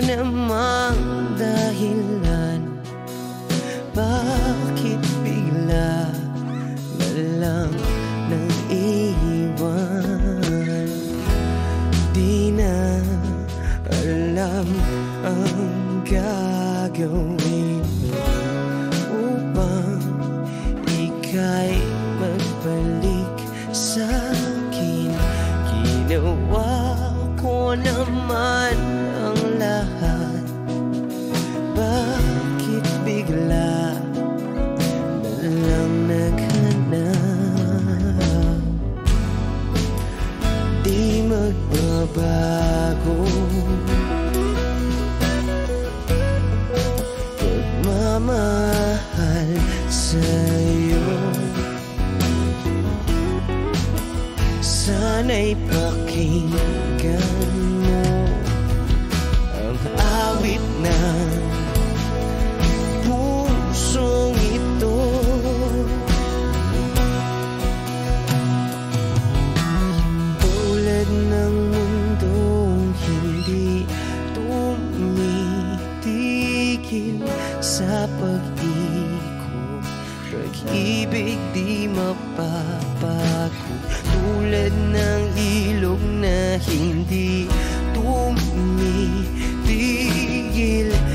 namang dahilan, bakit bigla na lang nang iwan? Di na alam ang gagawin upang ika'y magbalik sa'kin. Ginawa ko naman ang lahat, bakit bigla na lang naghanap? Di magbabago pagmamahal sa'yo. Sana'y pakinggan mo ang awit ng pusong ito. Tulad ng mundong hindi tumitigil sa pag-ikot, pag-ibig di mapapago. Tulad ng ilog na hindi tumitigil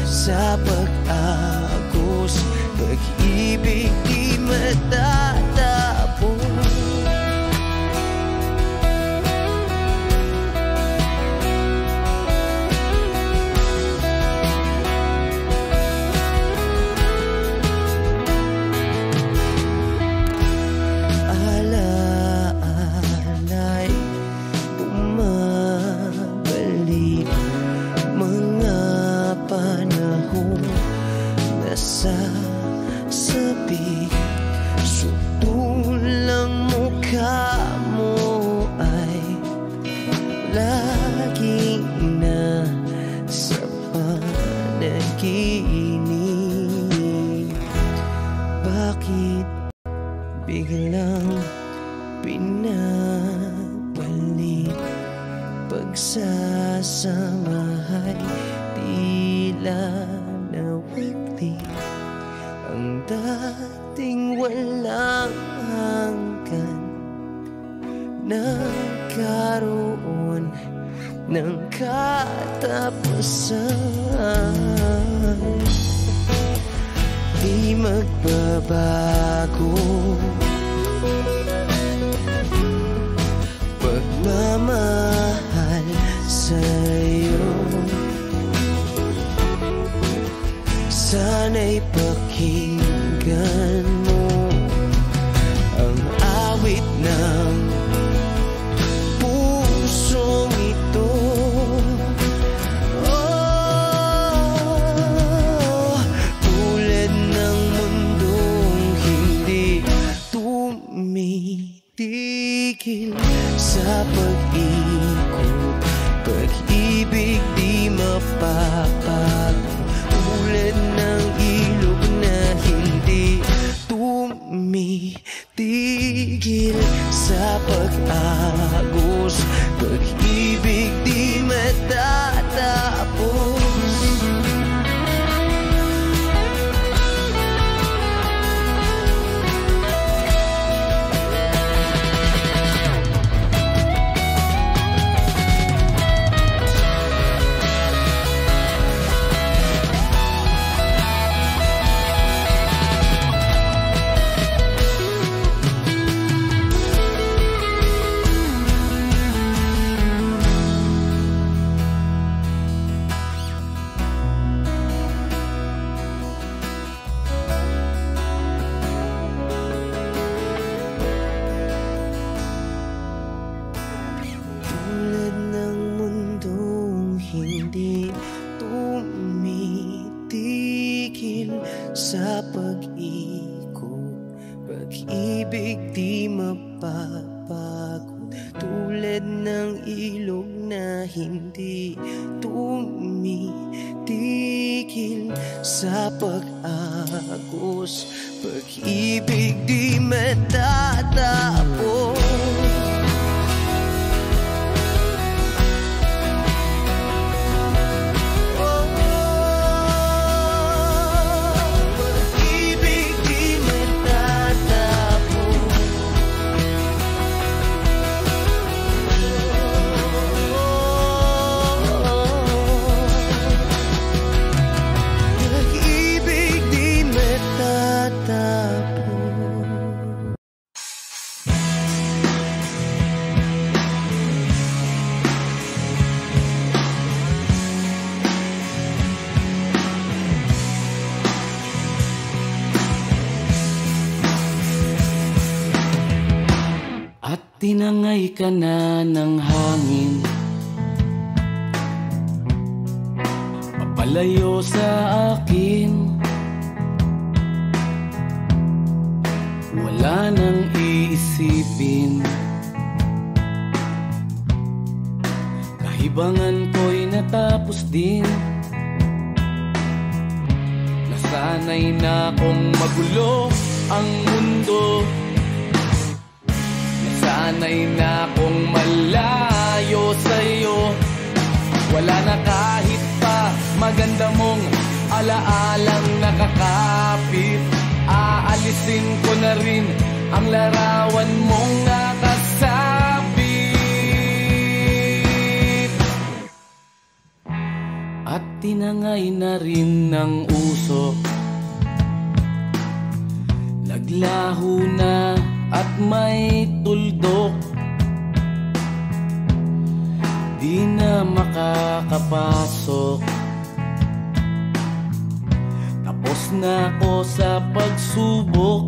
sa pag-agos, pag-ibig di matatapos. Sasabi, sutulang mukha mo ay laging nasa panaginip. Bakit biglang pinabalik? Pagsasamahay tila nawagli ang dating walang hanggan, nagkaroon ng katapusan. Di magbabago pagmamahal sa'yo. Sana'y pakinggan mo ang awit ng pusong ito. Oh, tulad ng mundong hindi tumitigil sa pag-ikot, pag-ibig di mapapago. Tulad ng ilog na hindi tumitigil sa pag-agos, pag-ibig di matatapos. Sa pag-ikot, pag-ibig di mapapagod. Tulad ng ilog na hindi tumitigil sa pag-agos, pag-ibig di matatapos. Oh, tinangay ka na ng hangin, papalayo sa akin. Wala nang iisipin, kahibangan ko'y natapos din. Nasanay na kong magulo ang mundo, nasanay na kong malayo sa'yo. Wala na kahit pa maganda mong alaalang nakakapit. Aalisin ko na rin ang larawan mong nakasabit. At tinangay na rin ng usok, naglaho na at may tuldok. Di na makakapasok, tapos na ako sa pagsubok.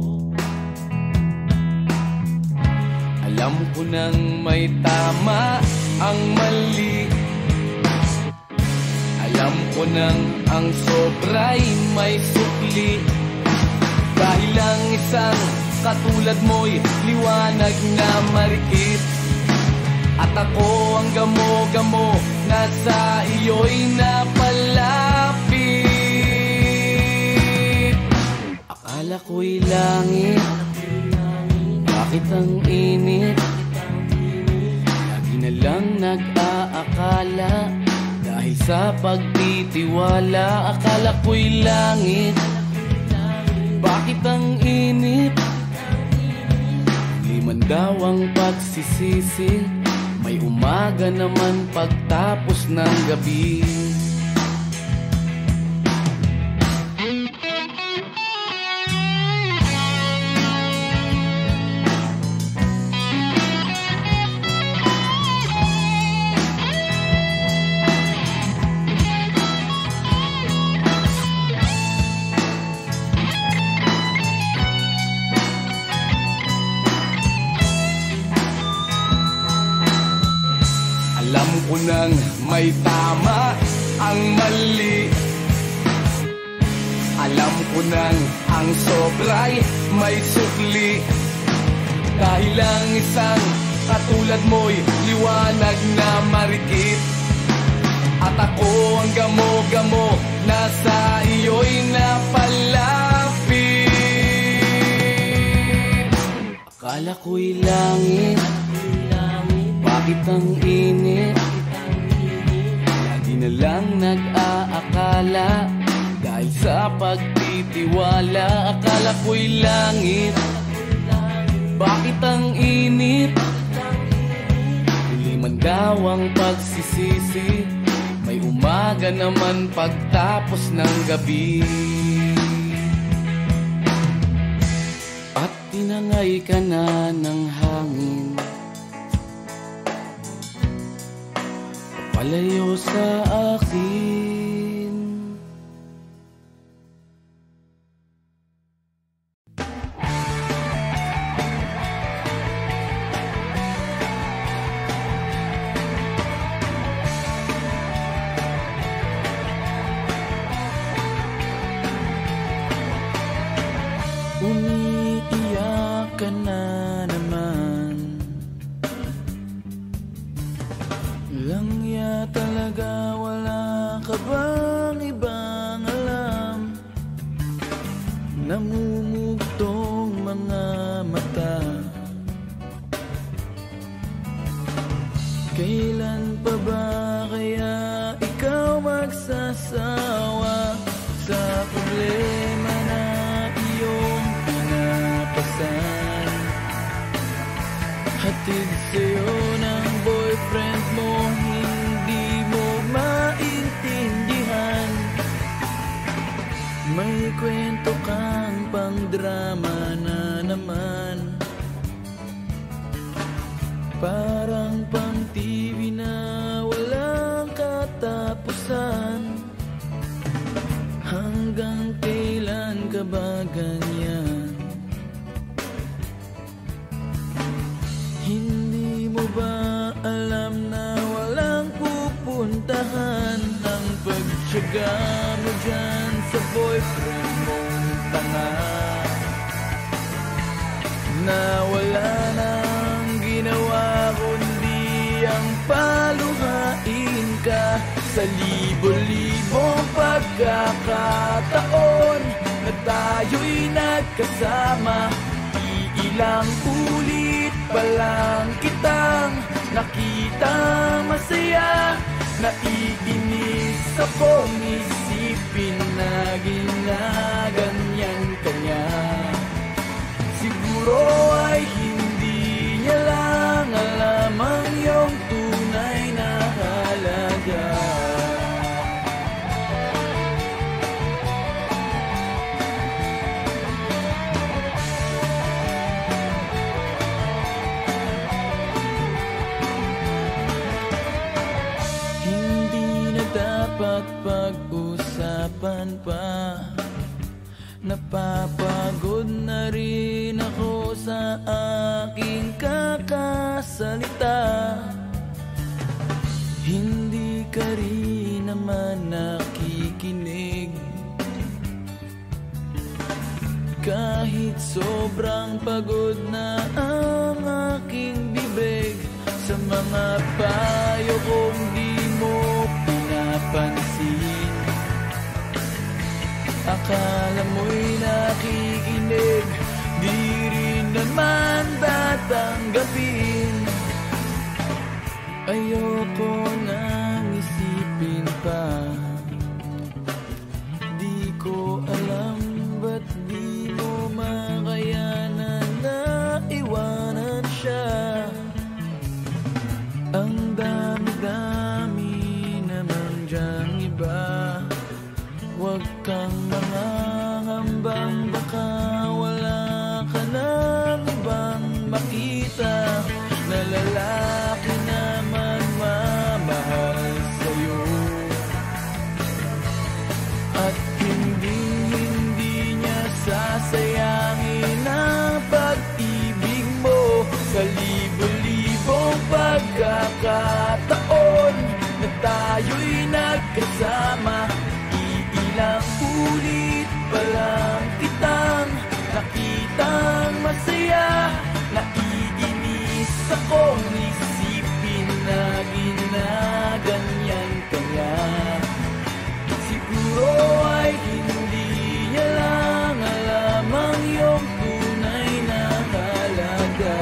Alam ko nang may tama ang mali, alam ko nang ang sobra'y may sukli. Dahil lang isang katulad mo'y liwanag na marikit, at ako ang gamo-gamo na sa iyo'y napalapit. Akala ko'y langit, bakit ang init? Lagi na lang nag-aakala, dahil sa pagtitiwala. Akala ko'y langit, bakit ang init? Liman daw ang pagsisisi, may umaga naman pagtapos ng gabi. Alam ko nang may tama ang mali, alam ko nang ang sobra'y may sukli. Dahil lang isang katulad mo'y liwanag na marikit, at ako ang gamo-gamo na sa iyo'y napalapit. Akala ko'y langit, bakit ang init? Lagi na lang nag-aakala, dahil sa pagtitiwala. Akala ko'y langit, bakit ang init? Huli man daw ang pagsisisi, may umaga naman pagtapos ng gabi. At tinangay ka na ng hangin, palayo sa akin. Umiiyak ka na naman, langya talaga, wala ka bang ibang alam? Namumugtong mga mata, kailan pa ba kaya ikaw magsasawa sa problema na iyong pinapasan? Hatid sa'yo ng boyfriend mo, hindi mo maintindihan. May kwento kang pang drama na naman, parang pang TV na walang katapusan. Hanggang kailan ka ba ganyan? Hindi mo ba alam na walang pupuntahan ang pagtyaga mo dyan sa boyfriend mong tanga? Na wala nang ginawa kundi ang paluhain ka sa libo-libong pagkakataon na tayo'y nagkasama. Iilang ulit pa lang kitang nakita masaya. Naiinis akong isipin na ginaganyan ka niya. Siguro ay hindi niya lang alam ang iyong tunay na halaga. Dapat pag-usapan pa. Napapagod na rin ako sa aking kakasalita. Hindi ka rin naman nakikinig. Kahit sobrang pagod na ang aking bibig, sa mga payo kong di mo pinapansin. Akala mo'y nakikinig, di rin naman tatanggapin. Ayoko nang isipin pa. Di ko alam ba't di mo makayanan na iwanan siya. Ang dami-dami naman dyang iba. Huwag kang mangangambang baka wala ka nang ibang makita na lalaki naman mamahal sa'yo. At hindi niya sasayangin ang pag-ibig mo sa libo-libong pagkakataon na tayo'y nagkasama. Iilang ulit pa lang kitang nakitang masaya. Naiinis akong isipin na ginaganyan ka niya. Siguro ay hindi niya lang alam ang iyong tunay na halaga.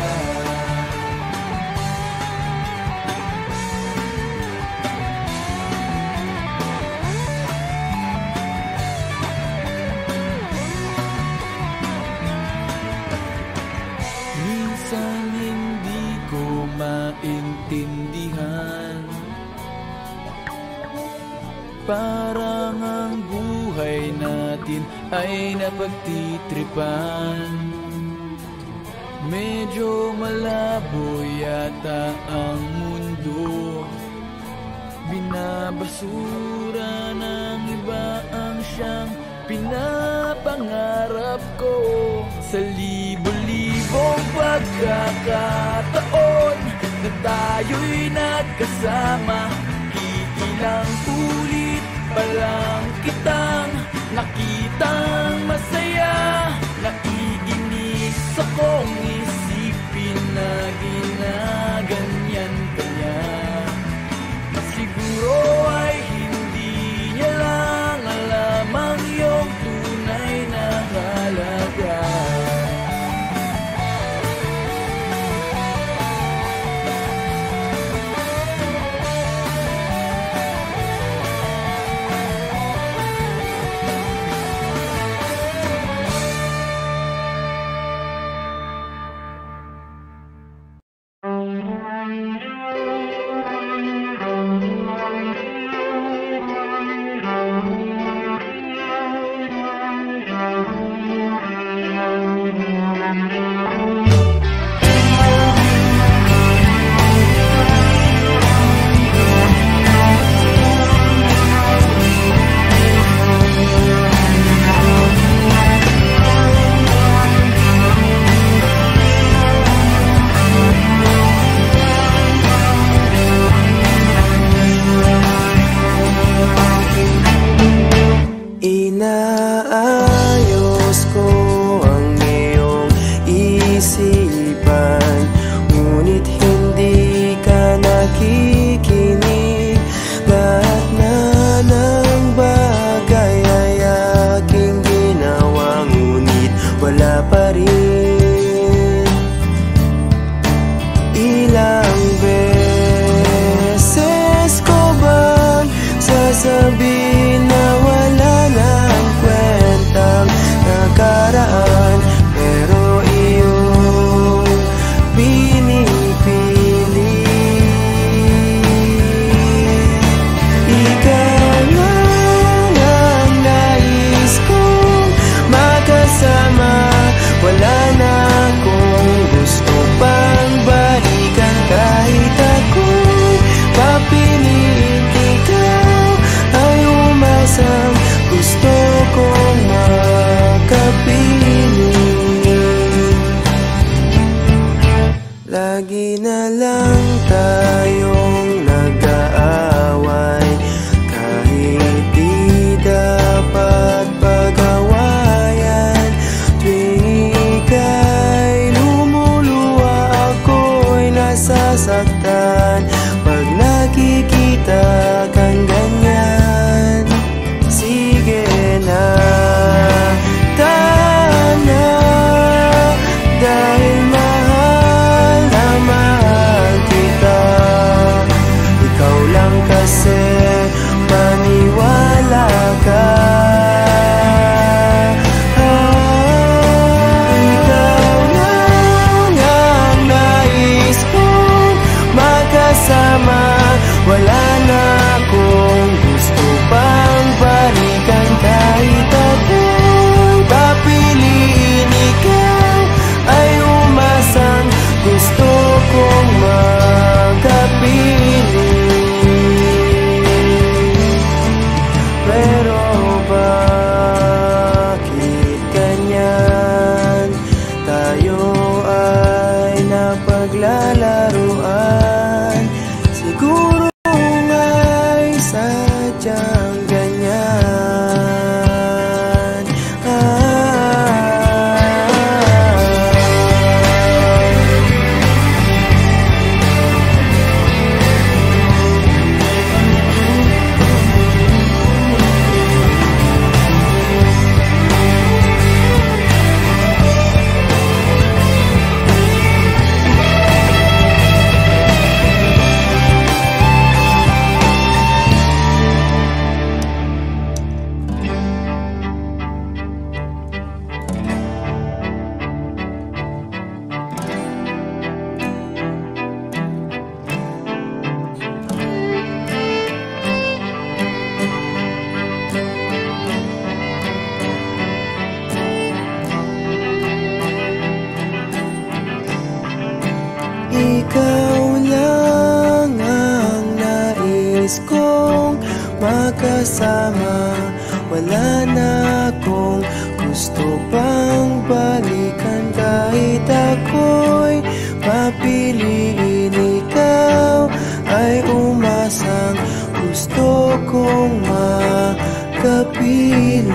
Minsan hindi ko maintindihan, parang ang buhay natin ay napagtitripan. Medyo malabo yata ang mundo, binabasura ng iba ang siyang pinapangarap ko. Sa libo-libong pagkakataon na tayo'y nagkasama, iilang ulit pa lang kitang nakitang masaya. Naiinis akong isipin na ginaganyan ka niya. Siguro ay hindi niya lang alam ang iyong tunay na halaga. gusto kong makapiling. Lagi na lang tayong nag-aaway, kahit di dapat pag-awayan. Tuwing ika'y lumuluwa, ako'y nasasaktan pag nakikita kang ganyan. Sige na, tana, dahil mahal na mahal kita. Ikaw lang kasi, maniwala ka. Ikaw lang ang nais kong makasama. Wala na akong gusto pang balikan, kahit ako'y papiliin. Ikaw ay umasang gusto kong makapiling. Pero bakit ganyan? Tayo ay napaglalaruan. Siguro nga'y sadyang ganyan. Ikaw lang ang nais kong makasama. Wala na akong gusto pang balikan, kahit ako'y papiliin. Ikaw ay umasang gusto kong makapiling.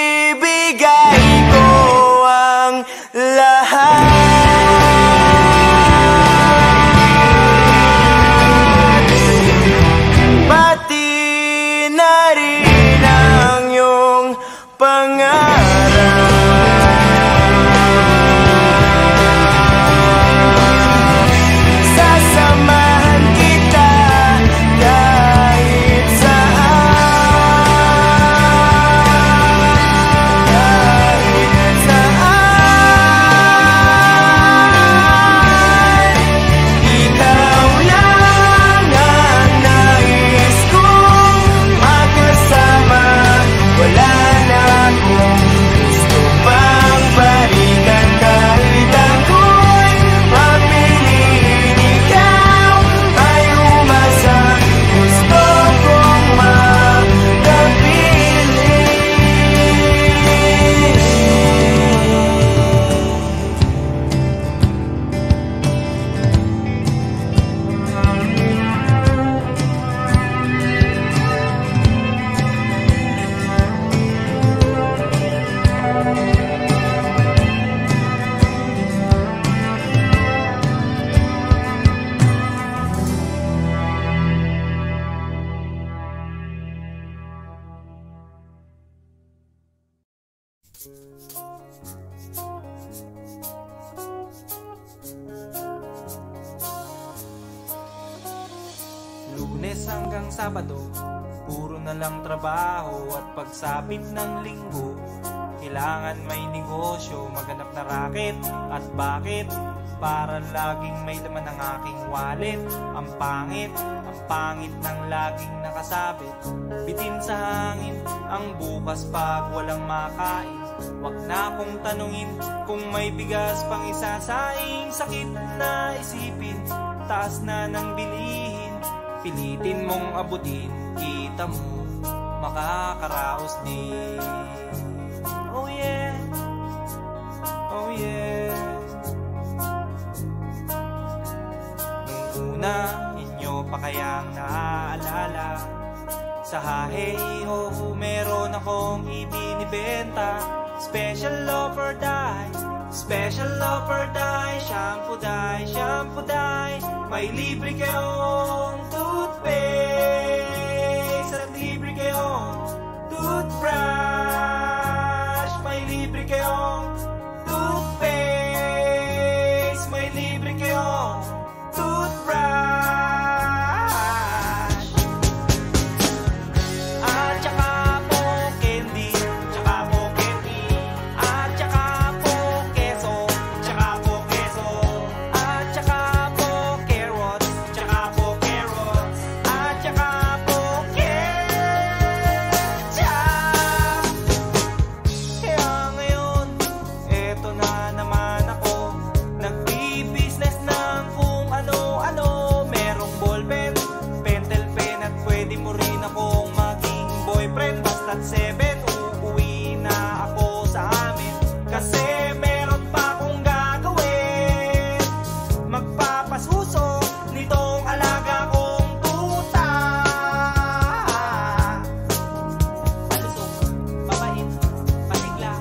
Ibibigay ko ang lahat, pati na rin ang iyong pangarap. Sasamahan kita kahit saan, kahit saan. Ikaw lang ang nais kong makasama. Wala na akong gusto pang balikan, kahit ako'y papiliin. Ikaw ay umasa, gusto kong makapiling. Lunes hanggang Sabado, puro na lang trabaho. At pagsapit ng Linggo, kailangan may negosyo, maghanap na raket. At bakit? Para laging may laman ang aking wallet. Ang pangit ng laging nakasabit. Bitin sa hangin ang bukas pag walang makain. Wag na akong tanungin kung may bigas pang isasaing. Sakit na isipin taas na ng bilihin, pilitin mong abutin, kita mo makakaraos din. Oh yeah, oh yeah. Nung una, inyo pa kayang naaalala, sa Haheho meron akong ibinibenta. Special offer dye, special offer dye, shampoo dye, shampoo dye. May libre kayong toothpaste at libre kayong toothbrush. May libre kayong toothpaste, may libre kayong toothbrush. At saka po candy, tsaka po candy. At saka po keso, tsaka po keso. At saka po carrots, tsaka po carrots. At saka po ketchup. Kaya ngayon, eto na naman ako, nagbi-business ng kung ano-ano. Merong ballpen, pentel pen, at pwede mo rin akong maging boyfriend. Basta't 7, uuwi na ako sa amin, kasi meron pa akong gagawin. Magpapasuso nitong alaga kong tuta. Palusok, papait, patigla.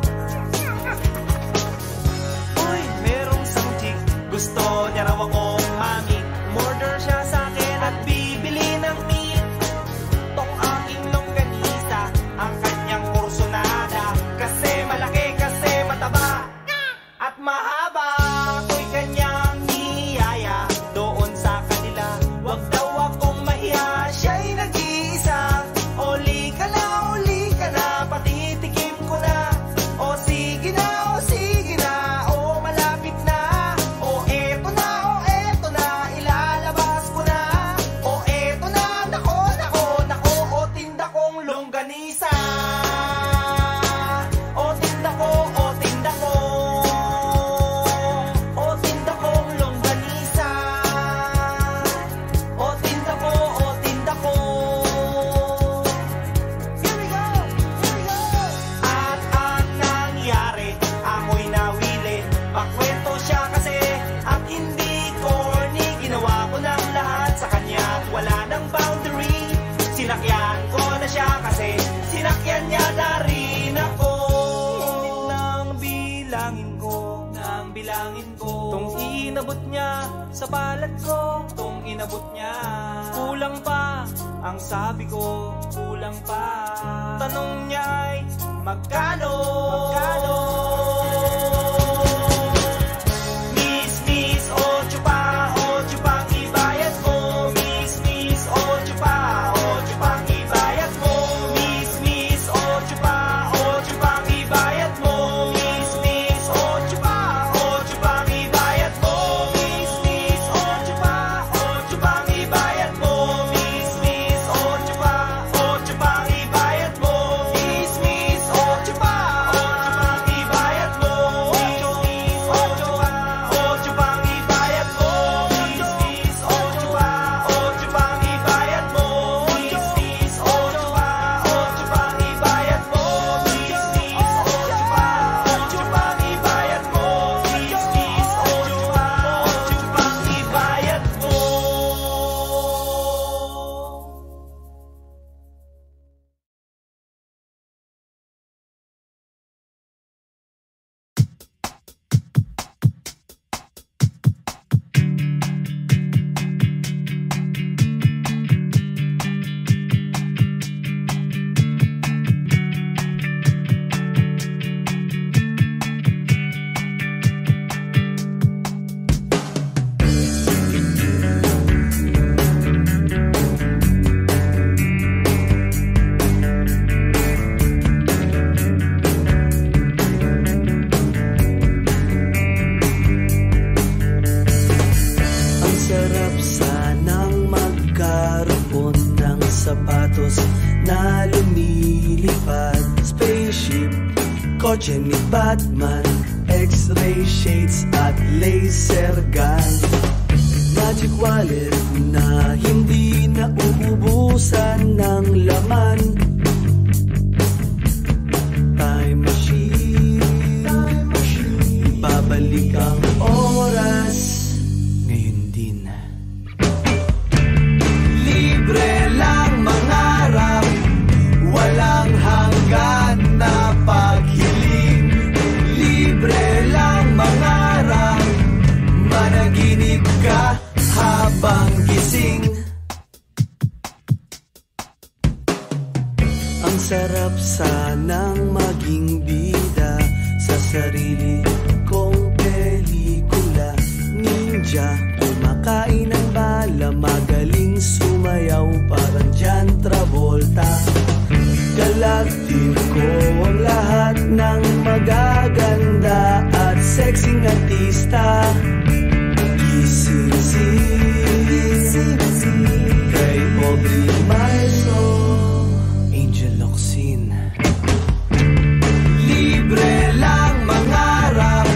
Uy, merong isang chick, gusto niya raw akong mami. Umorder siya sa akin at bibili ng meat. Tong aking longganisa, ang kanyang kursonada. Kasi malaki, kasi mataba, at mahaba. Ako'y kanyang niyaya doon sa kanila. Wag daw akong mahiya, siya'y nag-iisa. Uli ka na, patitikim ko na. O sige na, o malapit na. O eto na, ilalabas ko na. O eto na, nako, o tinda kong longganisa. O tinda ko, o tinda ko. O tinda kong longganisa. O tinda ko, o tinda ko. Here we go, here we go. At ang nangyari, ako'y nawili. Pakwento siya kasi, at hindi corny. Ginawa ko ng lahat sa kanya at wala nang boundary. Sinakyan ko na siya kasi sinakyan niya na rin ako. Nang bilangin ko, tong inabot niya sa palad ko, tong inabot niya. Kulang pa, ang sabi ko, kulang pa. Tanong niya ay, magkano? Miss, ocho pang ibayad mo. Miss, ocho pang ibayad mo. Miss, ocho pang ibayad mo. Miss, ocho pang ibayad mo. Miss, ocho pang ibayad mo. Miss, ocho pang ibayad mo. Miss, ocho pang ibayad mo. Ocho pang ibayad mo. Miss, ocho pang ibayad mo. Miss, ocho pang ibayad mo. Miss, ocho pang ibayad mo. Miss, ocho pang ibayad mo. Ang sarap sanang magkaroon ng sapatos na lumilipad. Spaceship, kotse ni Batman, X-ray shades at laser gun. Magic wallet na hindi nauubusan ng laman. Time machine, babalik ang oras ngayon din. Libre lang mangarap, walang hanggan na paghiling. Libre lang mangarap, managinip ka habang gising. Ang sarap sanang maging bida sa sarili kong pelikula. Ninja, kumakain ng bala, magaling sumayaw parang John Travolta. Galaktiko ang lahat ng magaganda at sexing artista. Gising kay Aubrey Marzo, Angel Locsin. Libre lang mangarap,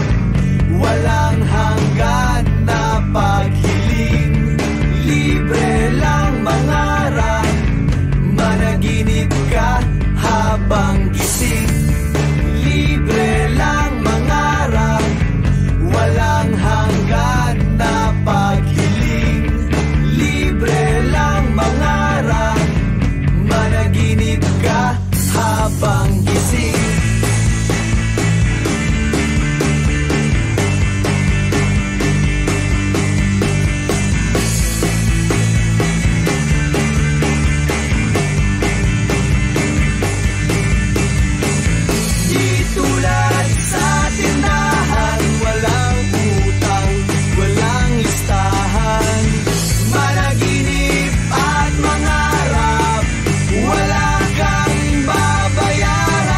walang hanggan na paghiling. Libre lang mangarap, managinip ka habang gising. Libre lang mangarap, walang hanggan na paghiling. Libre lang mangarap, managinip ka habang gising. Di tulad sa tindahan, walang utang, walang listahan. Managinip at mangarap, wala kang babayaran.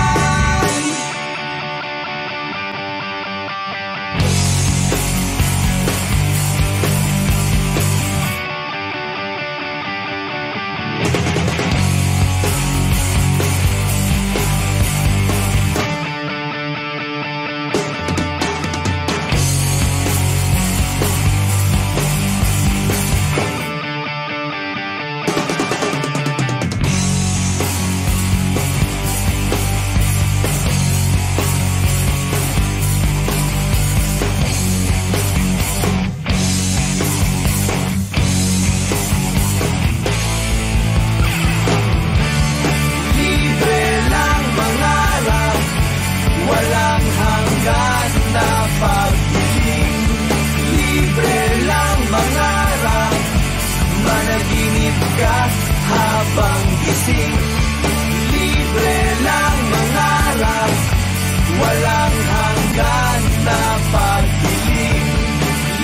Libre lang mangarap, walang hanggan na paghiling. Libre lang mangarap, managinip ka habang gising. Libre lang mangarap, walang hanggan na paghiling.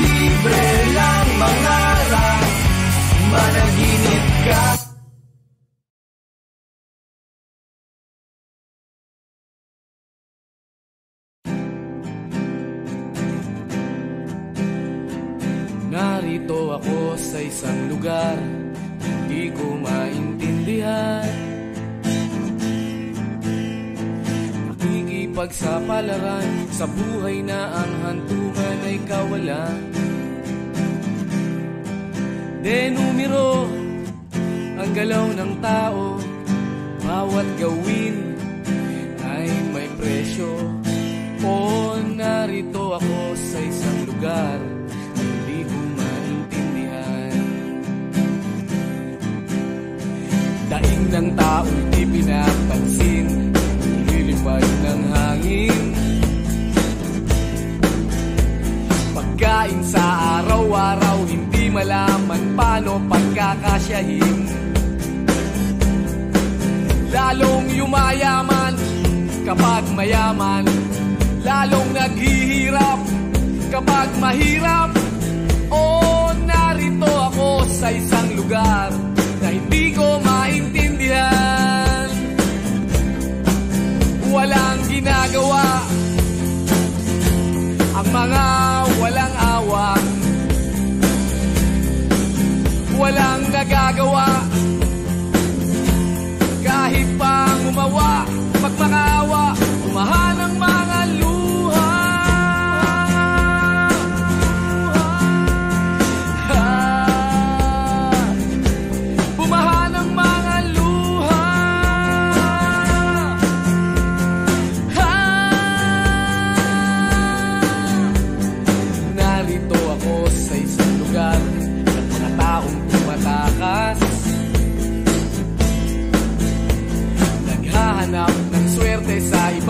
Libre lang mangarap, managinip ka. Narito ako sa isang lugar, hindi ko maintindihan. Nakikipagsapalaran sa buhay na ang hantungan ay kawalan. De numero ang galaw ng tao, bawat gawin ay may presyo. O narito ako sa isang lugar, hindi ko maintindihan. Daing ng tao'y di pinapansin, nililipad ng hangin. Pagkain sa araw-araw, hindi malaman paano pagkakasyahin. Lalong yumayaman kapag mayaman, lalong naghihirap kapag mahirap. O narito ako sa isang lugar na hindi ko maintindihan. Walang ginagawa ang mga walang awa, walang nagagawa kahit pang umawa, magmakaawa, umahan ang mga luha.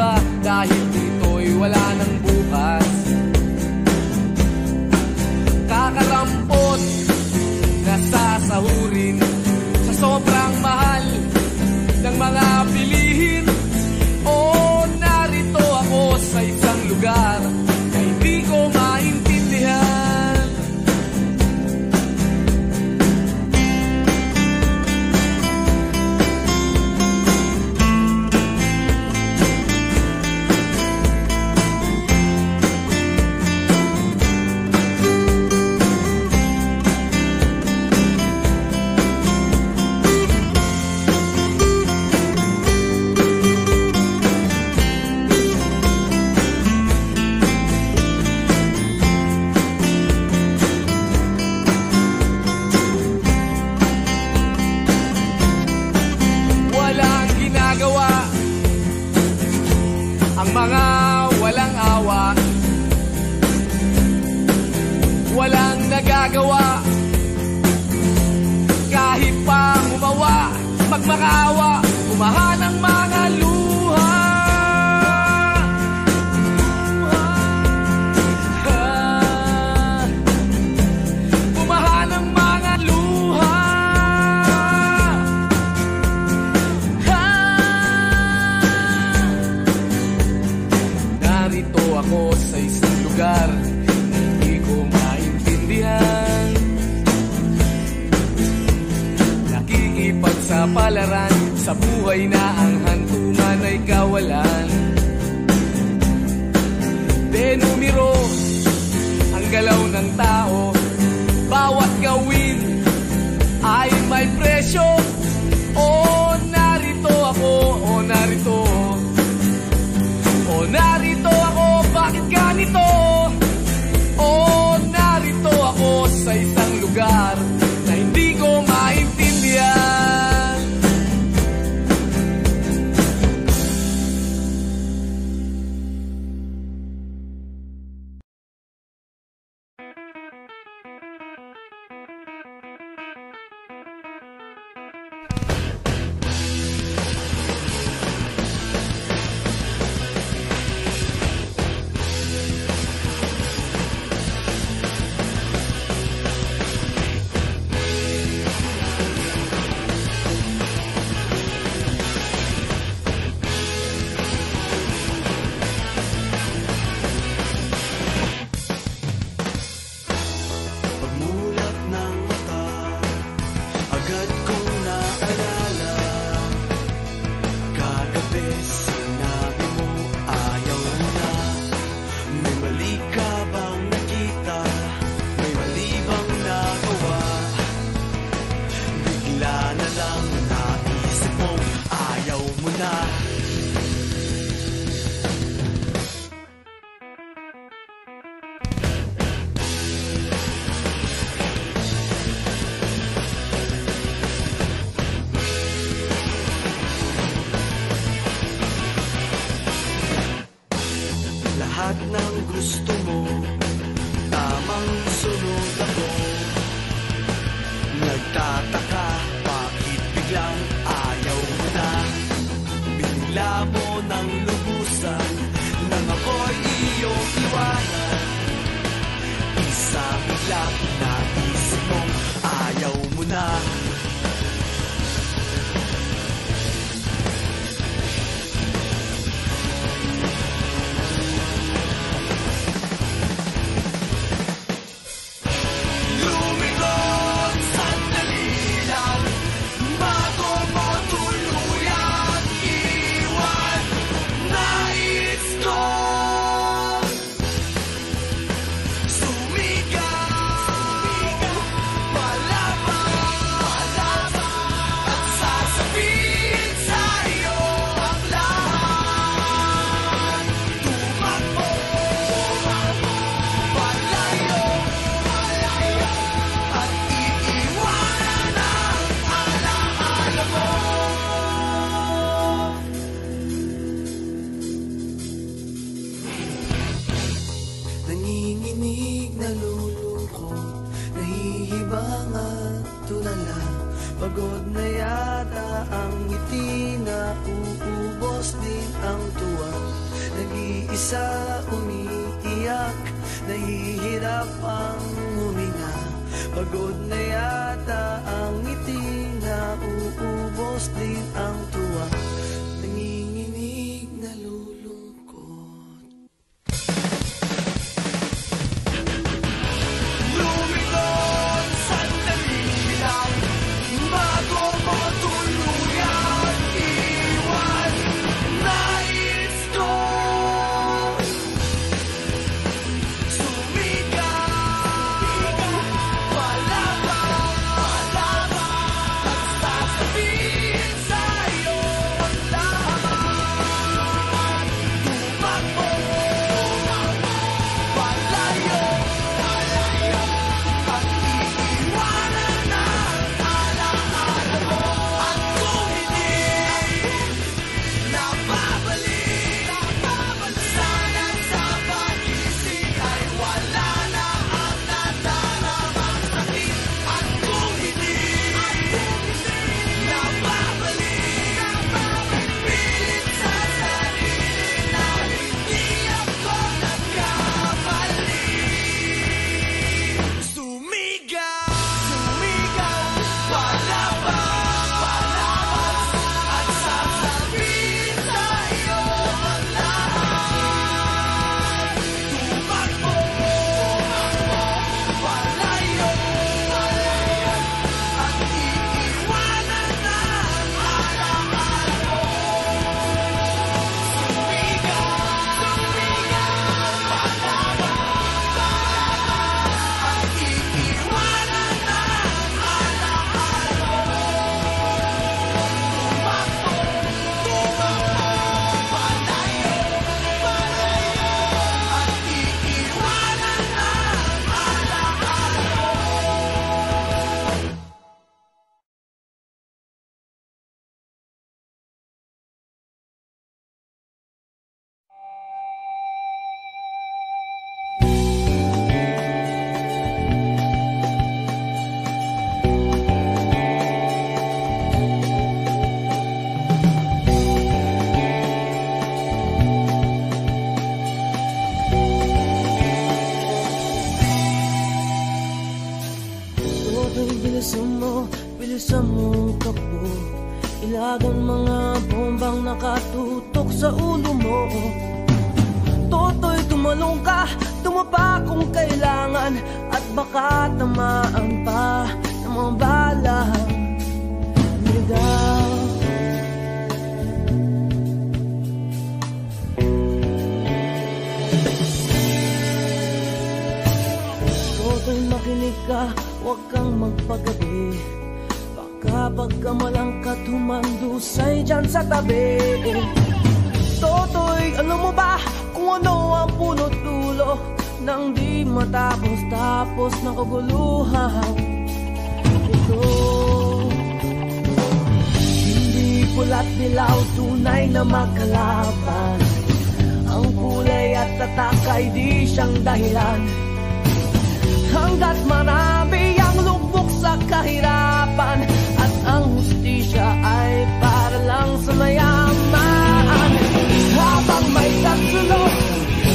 iba dahil dito'y wala ng bukas. Kakarampot na sasahurin sa sobrang mahal ng mga bilihin. O narito ako sa isang lugar na hindi ko maintindihan. Ang mga walang awa, walang nagagawa, kahit pa humawa, magmakaawa, umahan ang mga luha. Umahan ang mga luha. Narito ako sa isang lugar na hindi ko maintindihan. Nakikipagsapalaran sa buhay na ang hantungan ay kawalan. Denumero ang galaw ng tao, bawat gawin ay may presyo. O narito ako, o narito, o narito ako, bakit ganito? O narito ako sa isang lugar na hindi ko maintindihan. Lahat ng gusto mo, tamang sunod ako. Nagtataka, bakit biglang ayaw mo na? Binila mo ng lubusan, nang ako'y iyong iwanan. Isa biglang naisip mong ayaw mo na. Pagod na yata ang ngiti na uubos din ang tuwa. Nag-iisa umiiyak, nahihirap ang huminga. Pagod na yata ang ngiti na uubos din ang tuwa. Nanginginig na lulungkot. Lumikon sandali lang bago mo tuluyan iwan. Nais ko sumigaw, palaban, at sasabihin sa'yo ang lahat. Tumakbo, palayo, at iiwanan ang alaala mo. At kung hindi nababalik, sana't sa pag-isip ay wala na ang nadaramang sakit. At kung hindi nababalik, pilit sa sarili na hindi ako nagkamali. Sumigaw, palaban, at sasabihin sa'yo ang lahat. Tumakbo, palayo, at iiwanan na ang alaala mo. Sumigaw, palaban, at iiwanan na ang alaala mo. Tumakbo, palayo, at iiwanan na ang alaala mo. Toto'y bilisan mo takbo. Ilagan mga bombang nakatutok sa ulo mo. Toto'y tumalong ka, tumapa kung kailangan. At baka tamaan pa ng mga balang ligaw. Toto'y makinig ka, huwag kang magpagabi. Baka pagkamalangkat humandusay dyan sa tabi. Toto'y alam mo ba kung ano ang punot dulo nang di matapos-tapos na kaguluhan ito? Hindi pula't dilaw, tunay na magkalaban. Ang kulay at tatak ay di siyang dahilan. Hanggat marami ang lubog sa kahirapan, at ang hustisya ay para lang sa mayaman. Habang may kasulok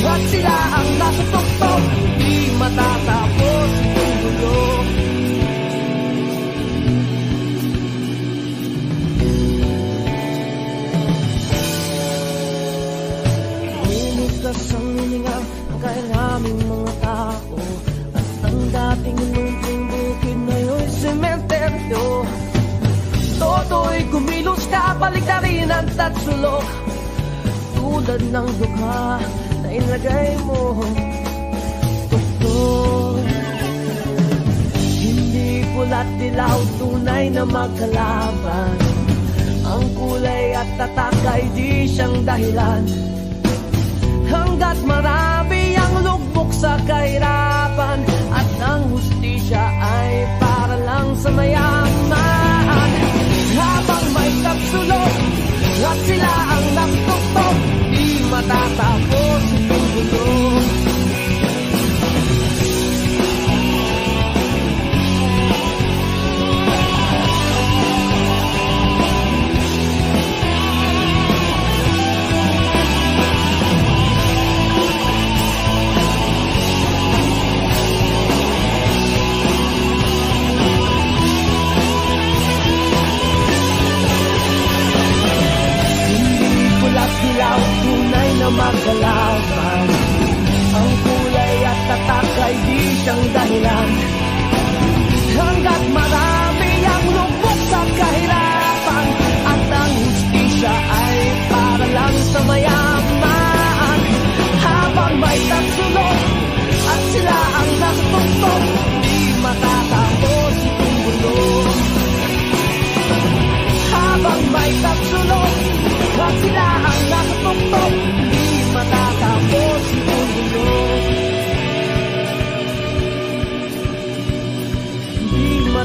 at sila ang nasa tuktok, di matatapos ang gulo. Inigas ang hininga ng kailaming mga tao. Ang dating inunting bukid ngayon'y sementeryo. Toto'y kumilos ka, baliktarin ang tatsulok. Tulad ng dukha na ilagay mo. Tuktok, hindi pula't dilaw, tunay na magkalaban. Ang kulay at tatak ay di siyang dahilan. Hanggat marami ang lugmok sa kahirapan, at ang hustisya ay para lang sa mayaman. Habang may kapsulok at sila ang nagtuktok, di matatapos itong gulo.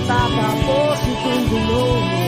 matatapos itong gulo.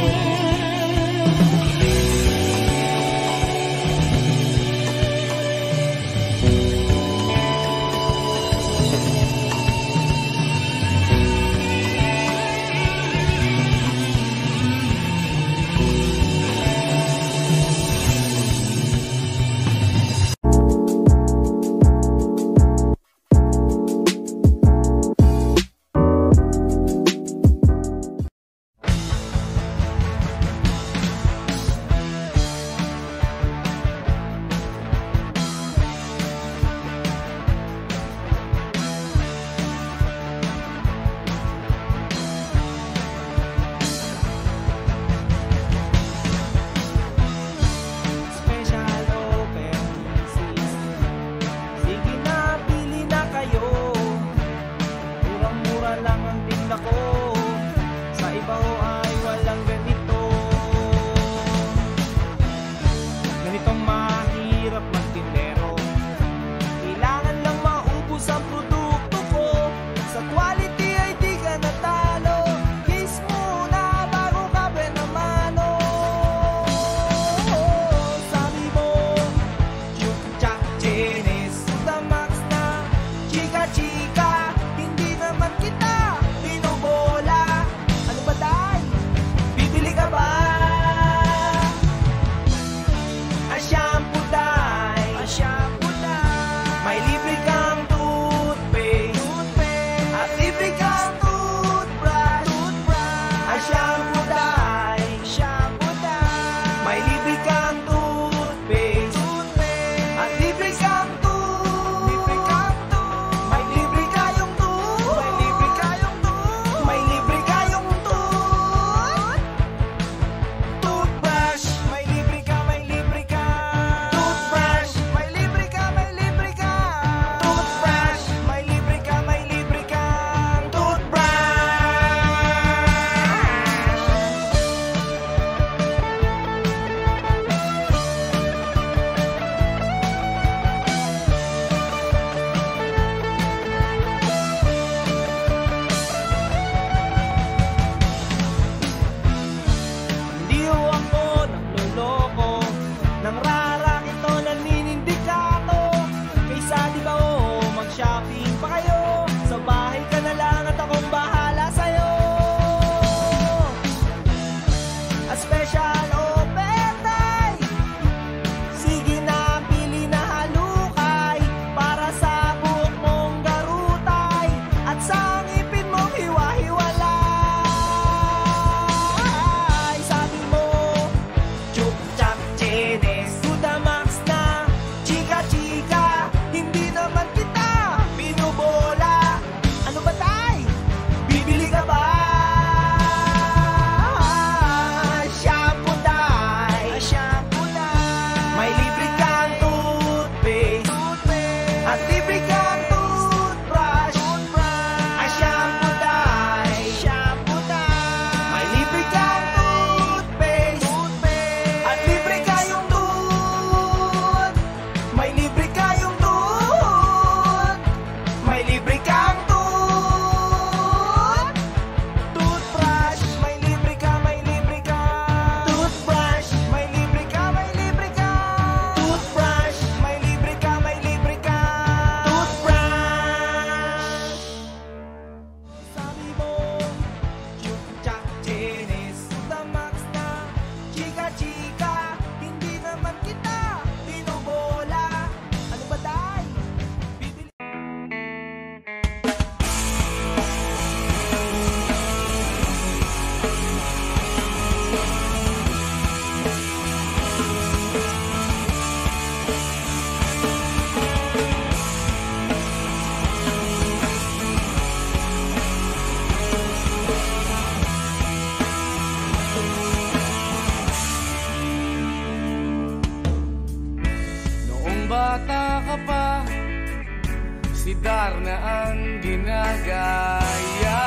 si Darna ang ginagaya.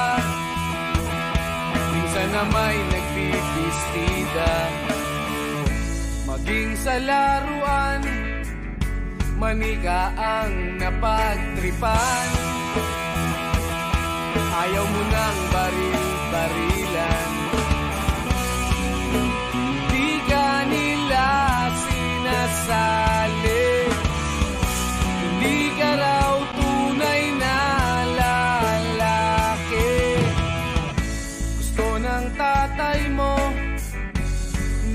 Minsan na may nagbibistida, maging sa laruan, manika ang napagtripan. Ayaw mo ng baril-baril, ng tatay mo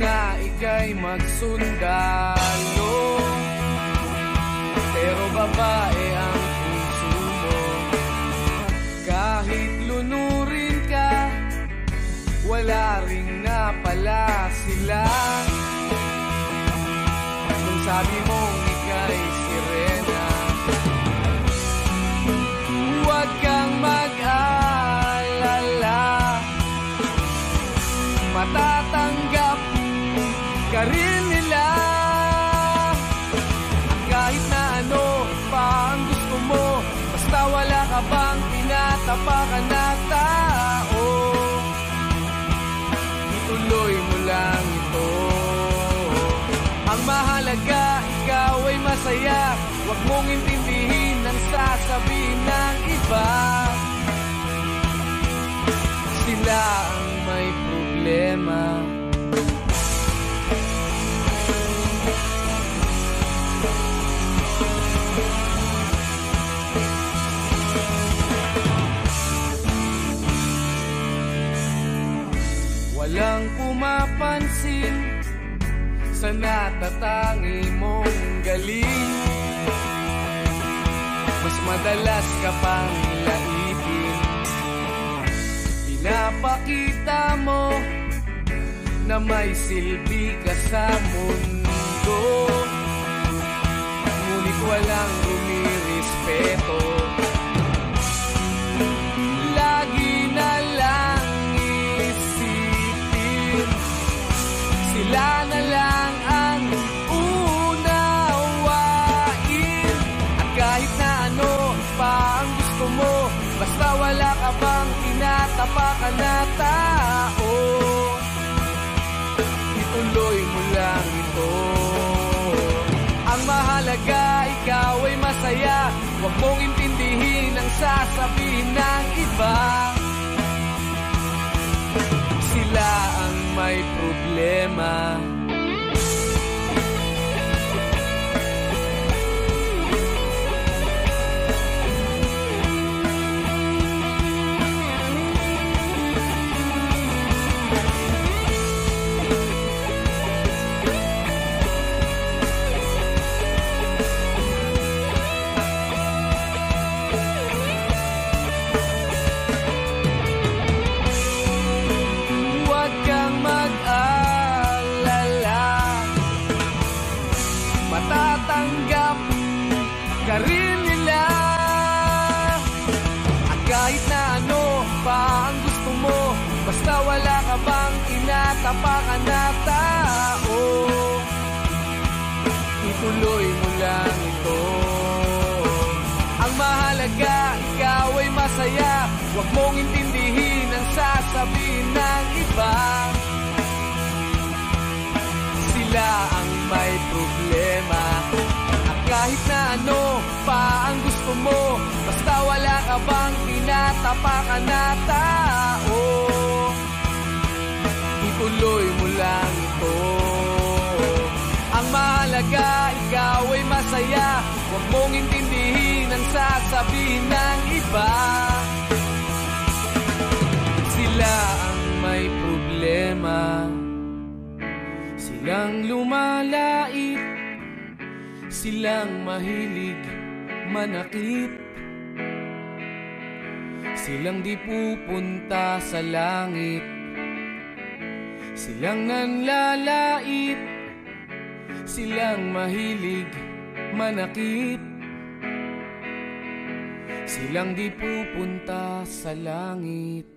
na ika'y magsundalo, pero babae ang puso mo. Kahit lunurin ka, wala ring napala sila. Kung sabi mong ika'y sirena, huwag kang mag-alala, matatanggap ka rin nila. Kahit na ano pa ang gusto mo, basta wala ka bang tinatapakan na tao, ituloy mo lang ito. Ang mahalaga, ikaw ay masaya, huwag mong intindihin ang sasabihin ng iba. Sila ang may problema. Walang pumapansin sa natatangi mong galing. Mas madalas ka pang laipin. Pinapakita mo na may silbi ka sa mundo, ngunit walang rumirespeto. Lagi na lang isipin, sila na lang ang unawain. At kahit na ano pa ang gusto mo, basta wala ka bang tinatapakan na tao, ituloy mo lang ito. Ang mahalaga, ikaw ay masaya, huwag mong intindihin ang sasabihin ng iba. Sila ang may problema. Matatanggap ka rin nila. At kahit na ano pa ang gusto mo, basta wala ka bang tinatapakan na tao, ituloy mo lang ito. Ang mahalaga, ikaw ay masaya, huwag mong intindihin ang sasabihin ng iba. Sila ang may problema. At kahit na ano pa ang gusto mo, basta wala ka bang tinatapakan na tao, ituloy mo lang ito. Ang mahalaga, ikaw ay masaya, huwag mong intindihin ang sasabihin ng iba. Sila ang may problema. Silang lumalait, silang mahilig manakit, silang di pupunta sa langit, silang nanlalait, silang mahilig manakit, silang di pupunta sa langit.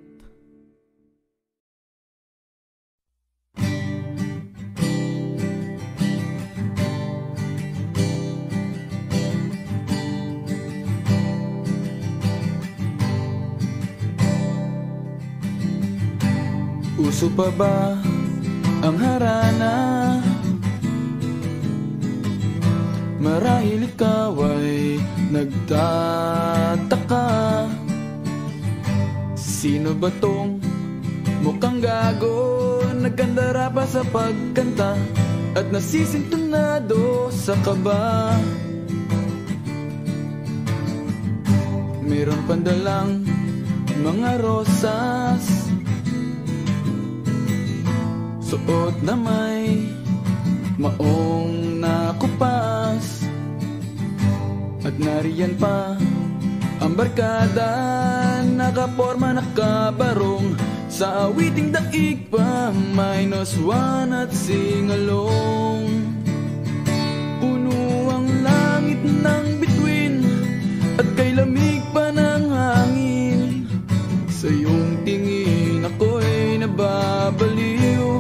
Uso pa ba ang harana? Marahil ikaw ay nagtataka, sino ba tong mukhang gago, nagkandara pa sa pagkanta at nasisintunado sa kaba? Meron pandalang mga rosas, suot na may maong nakupas. At nariyan pa ang barkada, nakaporma nakabarong, sa awiting daig pa -1 at singalong. Puno ang langit ng bituin at kay lamig pa ng hangin. Sa iyong tingin ako'y nababaliw,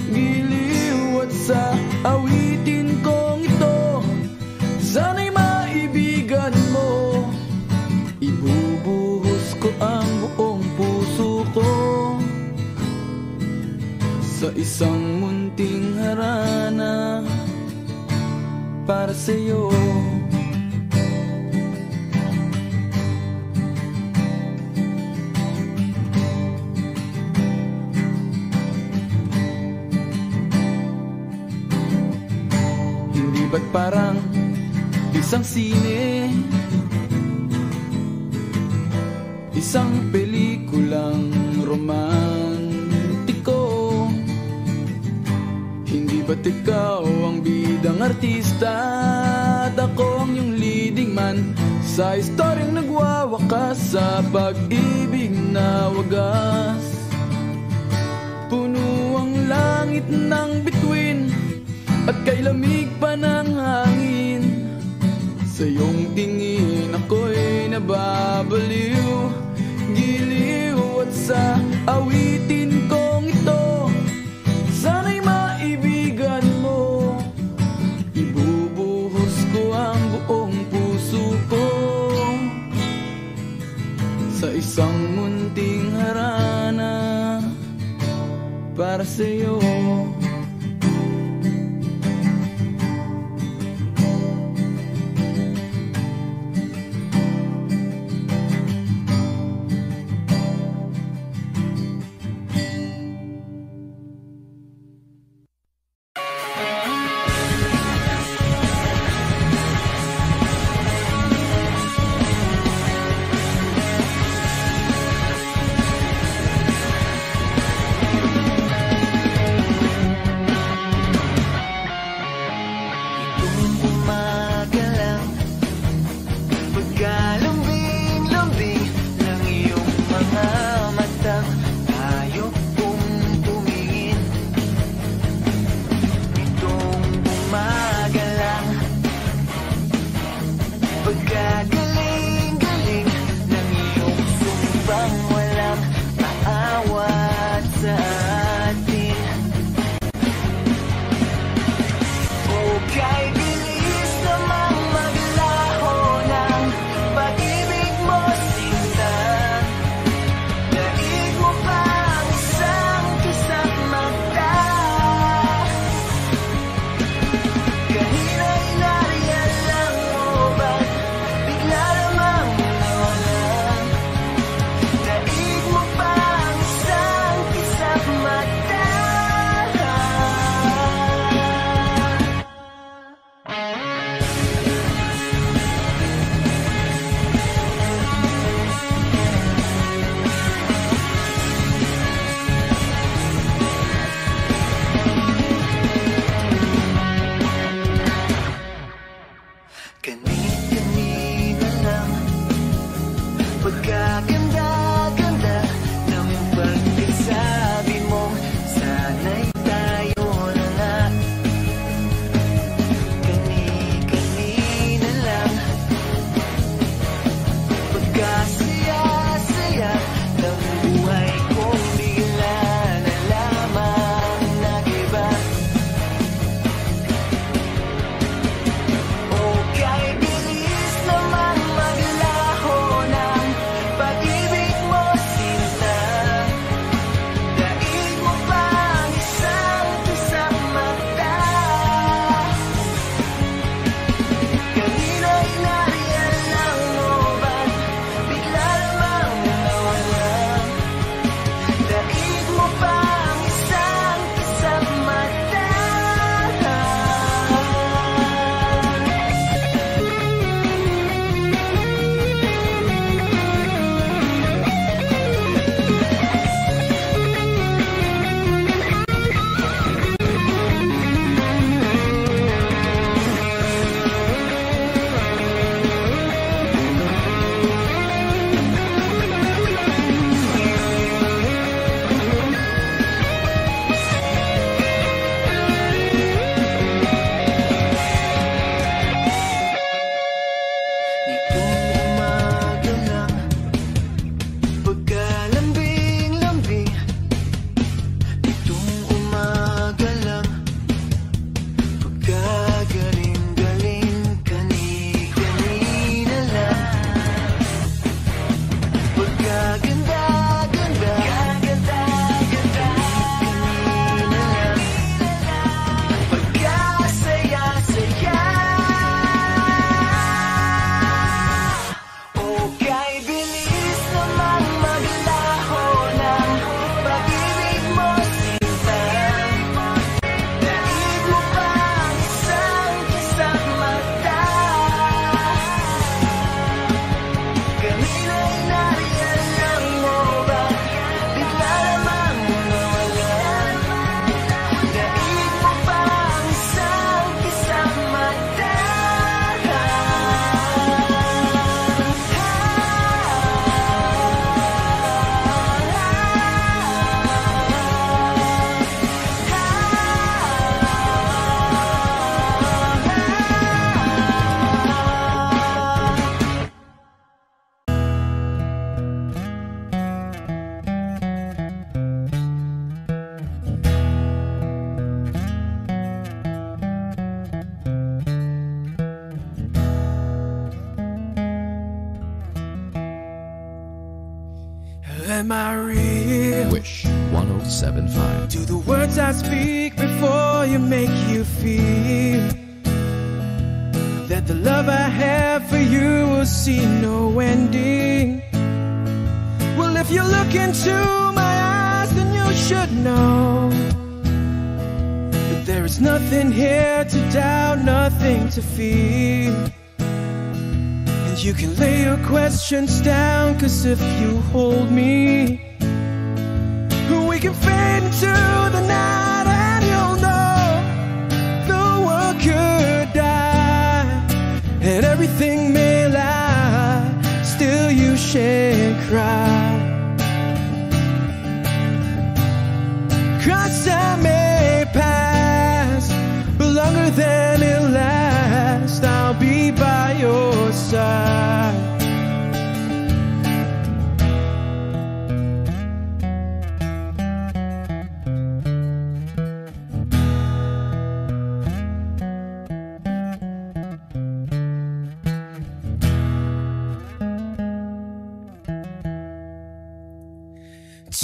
giliw at sa awitin kong ito, sana'y maibigan mo. Ibubuhos ko ang buong puso ko sa isang munting harana para sa'yo. Hindi ba't parang isang sine, isang pelikulang romantiko? Hindi ba't ikaw ang bidang artista at ako ang iyong leading man sa istoryang nagwawakas sa pag-ibig na wagas? Puno ang langit ng bituin at kay lamig pa ng hangin. Sa iyong tingin ako'y nababaliw, giliw at sa awitin kong ito, sana'y maibigan mo. Ibubuhos ko ang buong puso ko sa isang munting harana para sa'yo. Daig mo pa ang isa Am I real? Wish 107.5. Do the words I speak before you make you feel that the love I have for you will see no ending? Well, if you look into my eyes, then you should know that there is nothing here to doubt, nothing to fear. And you can lay your questions down, 'cause if you hold me, we can fade into the night, and you'll know the world could die and everything may lie, still you shan't cry. 'Cause time may pass, but longer than it'll last, I'll be by your side.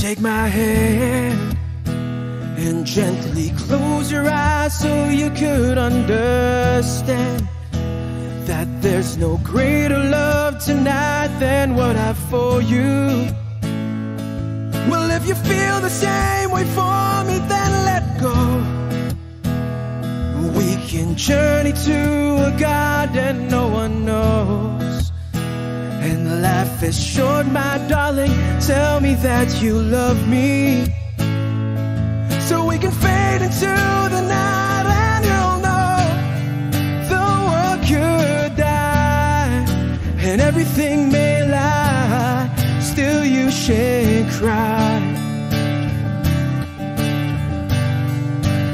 Take my hand and gently close your eyes so you could understand that there's no greater love tonight than what I've for you. Well, if you feel the same way for me, then let go. We can journey to a garden no one knows. And life is short, my darling, tell me that you love me, so we can fade into the night, and you'll know the world could die and everything may lie, still you shan't cry.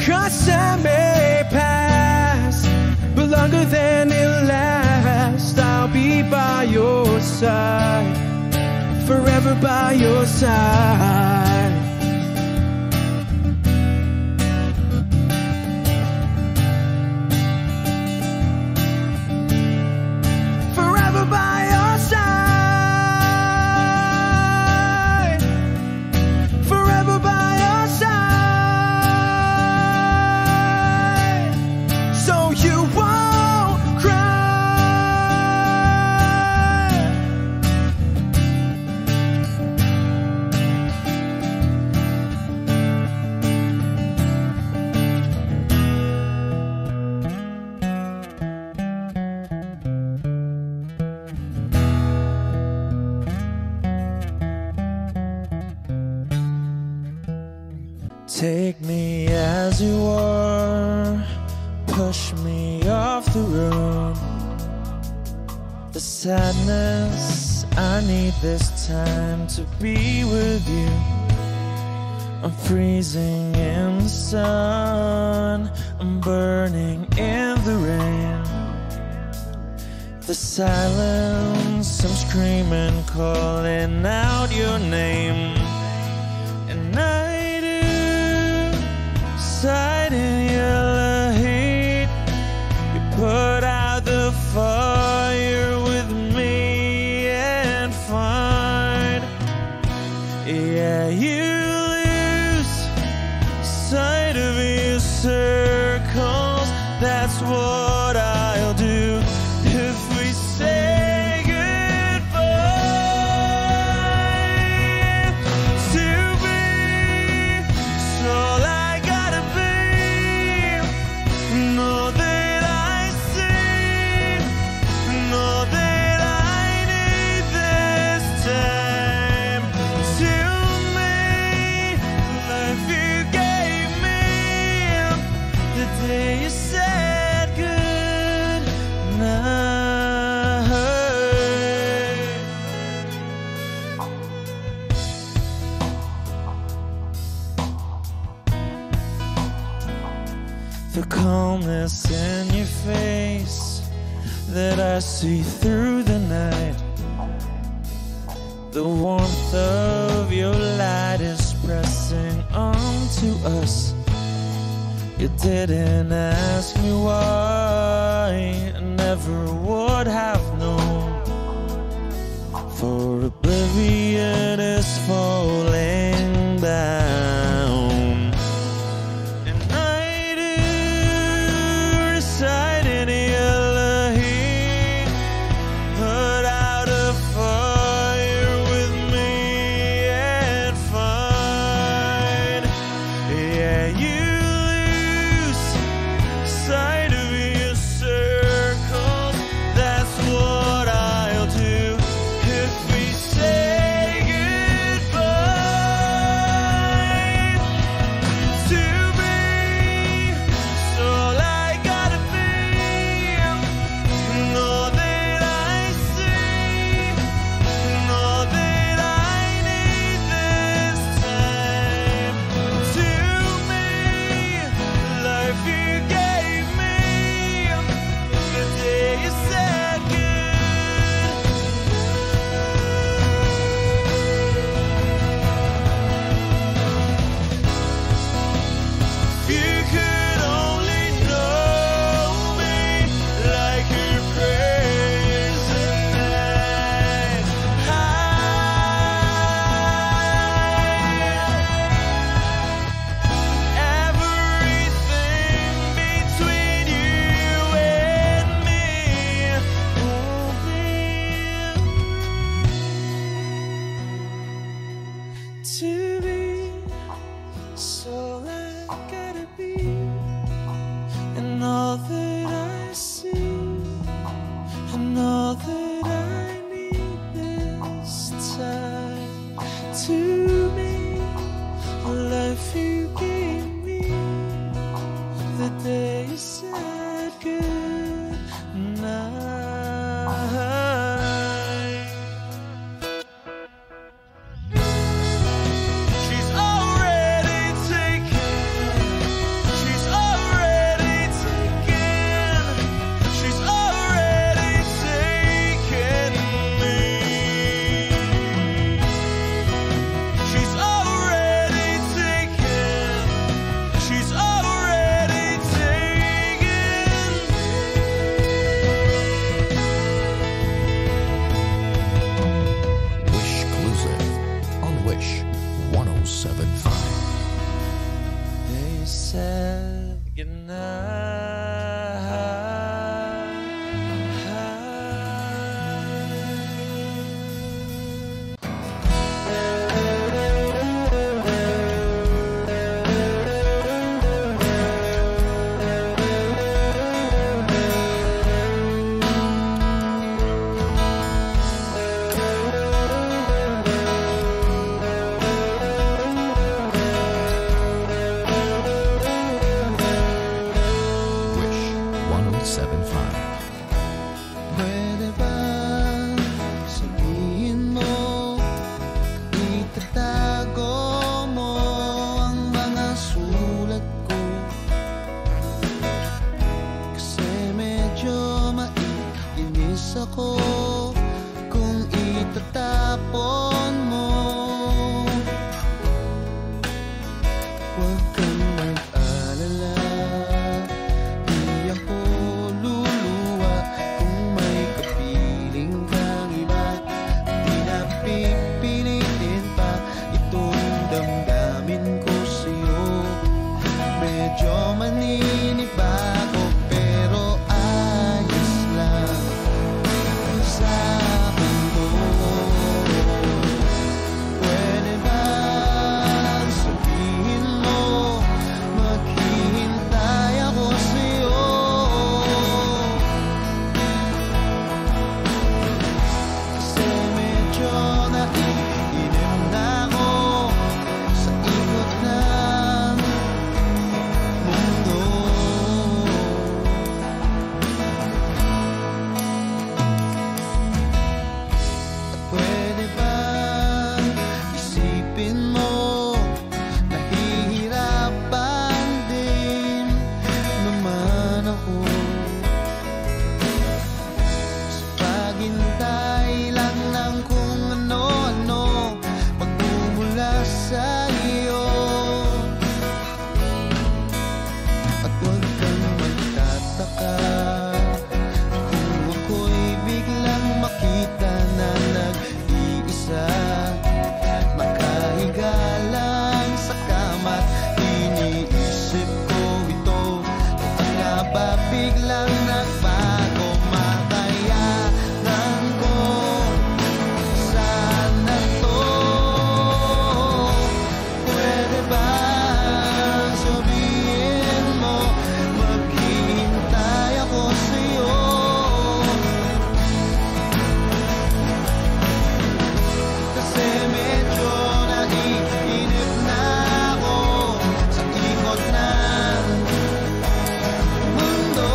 'Cause time may pass, but longer than it'll last, I'll be by your side, forever by your side. Forever by your side, forever by your side, so you won't cry. Take me as you are, push me off the road. The sadness, I need this time to be with you. I'm freezing in the sun, I'm burning in the rain. The silence, I'm screaming, calling out your name. And I side in your heat, you put out the fire with me and find, yeah, you lose sight of your circles. That's what I'll do if we say goodbye. To be so the calmness in your face that I see through the night. The warmth of your light is pressing onto us. You didn't ask me why, I never would have known. For oblivion is for Huwag kang mag-alala, di ako luluwa. Kung may kapiling kang iba, di na pipilitin pa itong damdamin ko sa'yo. Medyo maninibago pero ayos lang sa akin to. Pwede bang sabihin mo maghihintay ako sa'yo? Kasi medyo naiinim na ako sa ikot ng mundo. At pwede bang isipin mo nahihirapan din naman ako sa paghintay lang ng kung ano-ano magmumula sa iyo. At huwag kang magtataka kung ako'y biglang makita na nag-iisa, makahiga lang sa kama't iniisip ko ito. Kung nga ba biglang nagbago, makayanan ko sana to. Pwede ba sabihin mo maghihintay ako sa'yo? Kasi medyo naiinip na ako sa ikot ng mundo.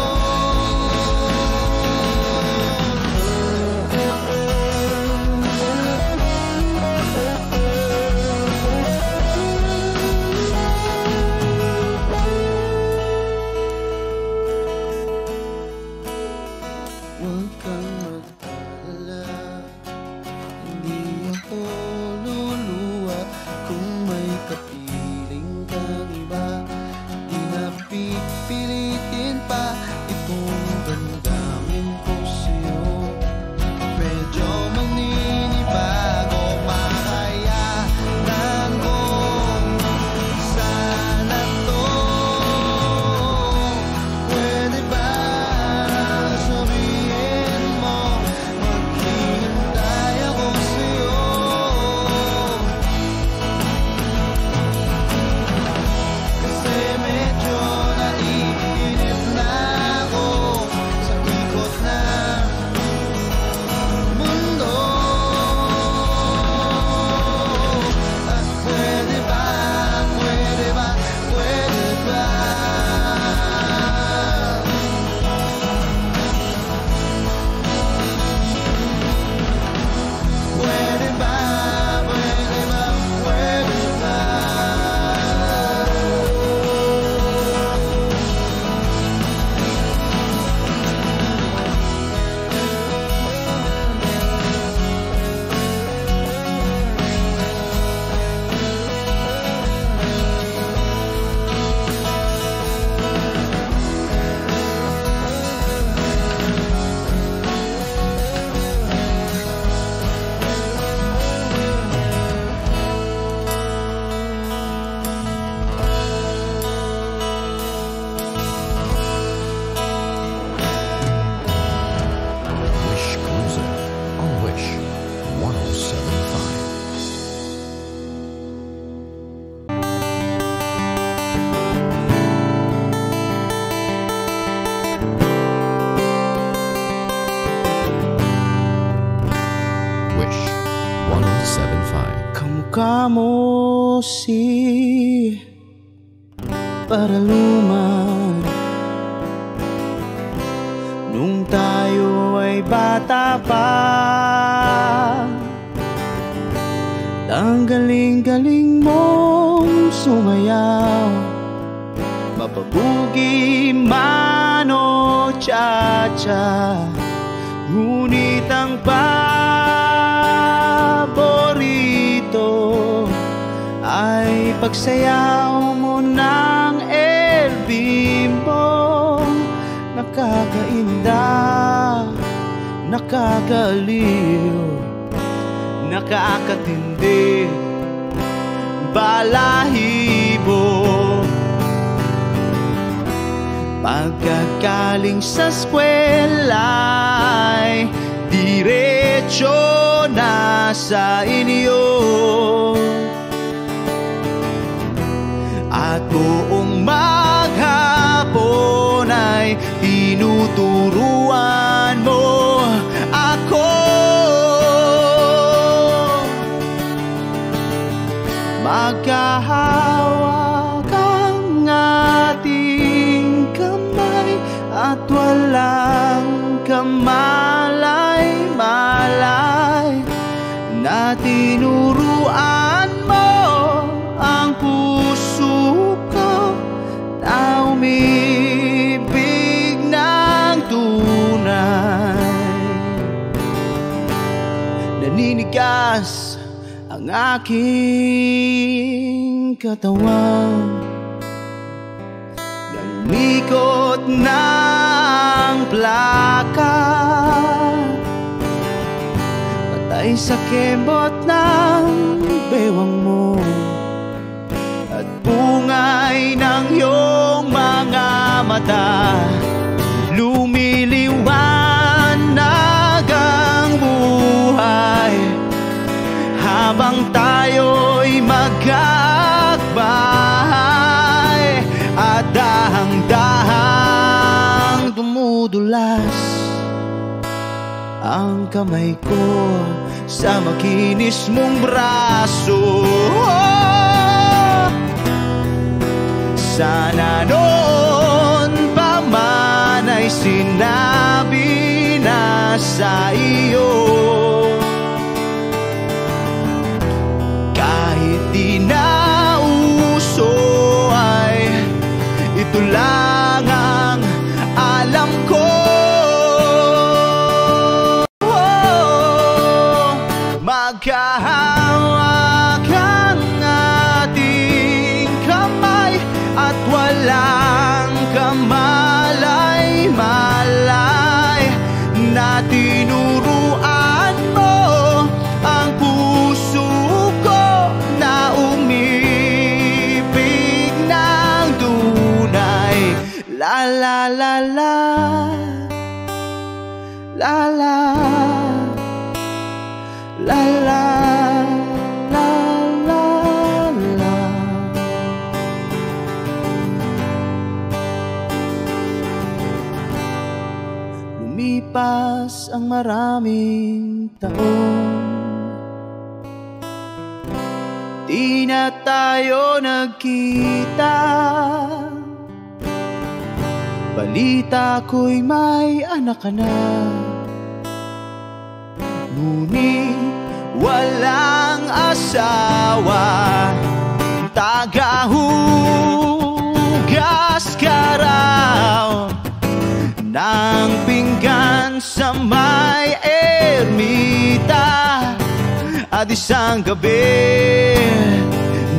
Huwag kang mag-alala, hindi ako luluwa. Kung may kapiling kang iba, di na pipilitin pa itong damdamin ko sa'yo. Medyo maninibago, makayanan ko sana to. Pwede ba sabihin mo maghihintay ako sa'yo? Kasi medyo naiinip na ako sa ikot ng mundo. At pwede ba, pwede ba, pwede ba? Pwede ba, pwede ba, pwede ba? Wish Cruiser on Wish 1075. Wish 1075. Kamukha mo si Paraluman nung tayo ay bata pa. Ang galing-galing mong sumayaw, mapabugi man o cha-cha. Ngunit ang paborito ay pagsayaw mo ng LV mo. Nakakainda, nakakaliw, nakakatindi, balahibo. Pagkagaling sa eskwela'y diretso na sa inyo, at buong maghapon ay tinuturuan mo ako. Magkahawak ang ating kamay at walang kamalay-malay, na tinuruan mo ang puso ko na umibig ng tunay. Naninigas ang aking katawan, namikot ng plaka, patay sa kembot ng bewang mo at bungay ng iyong mga mata. Lumiliwanag ang buhay habang tayo'y magkakbahay, at dahang-dahang dumudulas ang kamay ko sa makinis mong braso. Sana noon pa man ay sinabi na sa iyo, kahit di na uso ay ito lang ang alam ko. Magkahawak ang ating kamay at walang kamalay-malay, na tinuruan mo ang puso ko na umibig ng tunay. La la la la, la la, la la, la la la. Lumipas ang maraming taon, di na tayo nagkita. Balita ko'y may anak ka na, ngunit walang asawa. Tagahugas ka raw ng pinggan sa may ermita, at isang gabi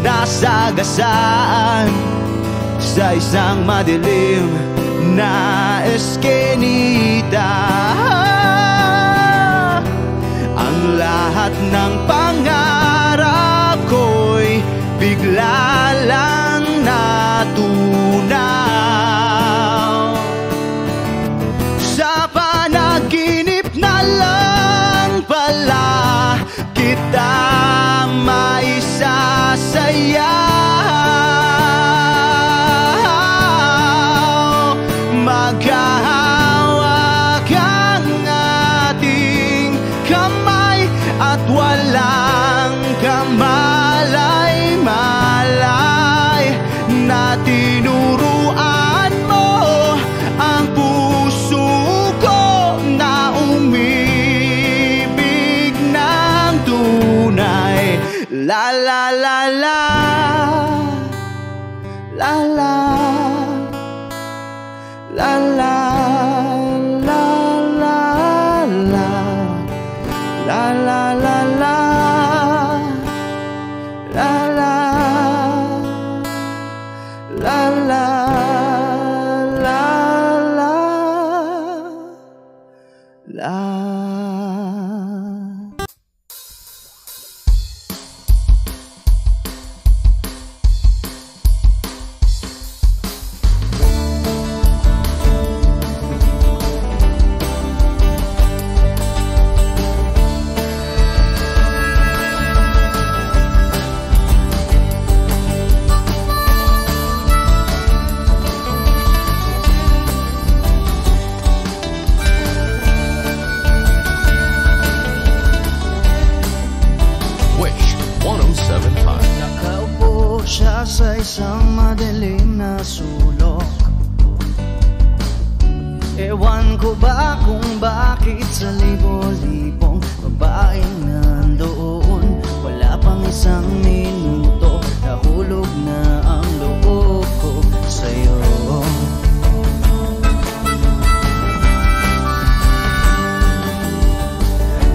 nasagasaan sa isang madilim na eskenita. Ang lahat ng pangarap ko'y bigla lang natunaw. Sa panaginip na lang pala kita maisasaya. Maghahawak ang ating kamay at walang kamalay-malay, na tinuruan mo ang puso ko na umibig ng tunay. La la la la, la la, la la, la la, la la, la la, la la, la sa isang madilim na sulok. Ewan ko ba kung bakit sa libo-libong babaeng nandoon, wala pang isang minuto, nahulog na ang loob ko sa'yo.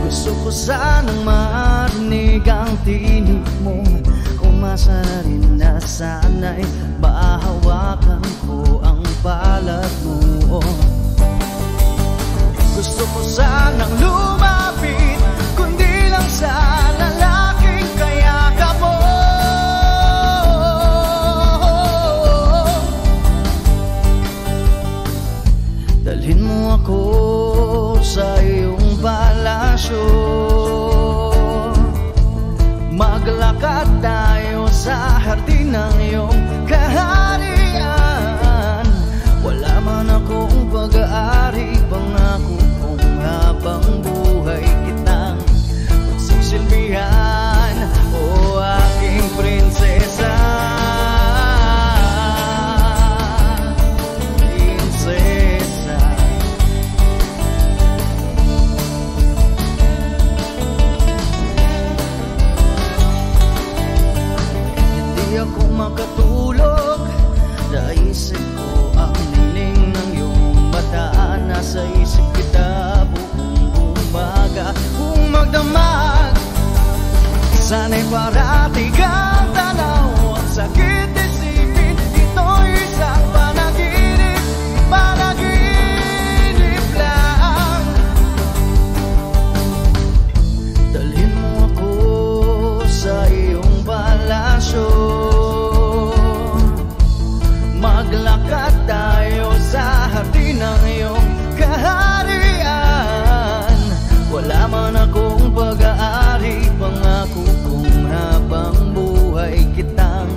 Gusto ko sanang marinig ang tinig mo, umasa na rin na sana'y mahawakan ko ang palad mo. Gusto ko sanang lumapit, kundi lang sa lalaking kayakap mo. Dalhin mo ako sa iyong palasyo, maglakad tayo sa hardin ng iyong kaharian. Wala man akong pag-aari, pangako kong habang buhay kitang magsisilbihan, o aking prinsesa. Prinsesa, hindi ako makatulog, naisip ko ang nining ng iyong mata. Nasa isip kita buong umaga, kung magdamag sana'y parati kang tanaw. Ang sakit isipin, ito'y isang panaginip, panaginip lang. Dalhin mo ako sa iyong palasyo, maglakad tayo sa hardin ng iyong kaharian. Wala man akong pag-aari, pangako kong habang buhay kitang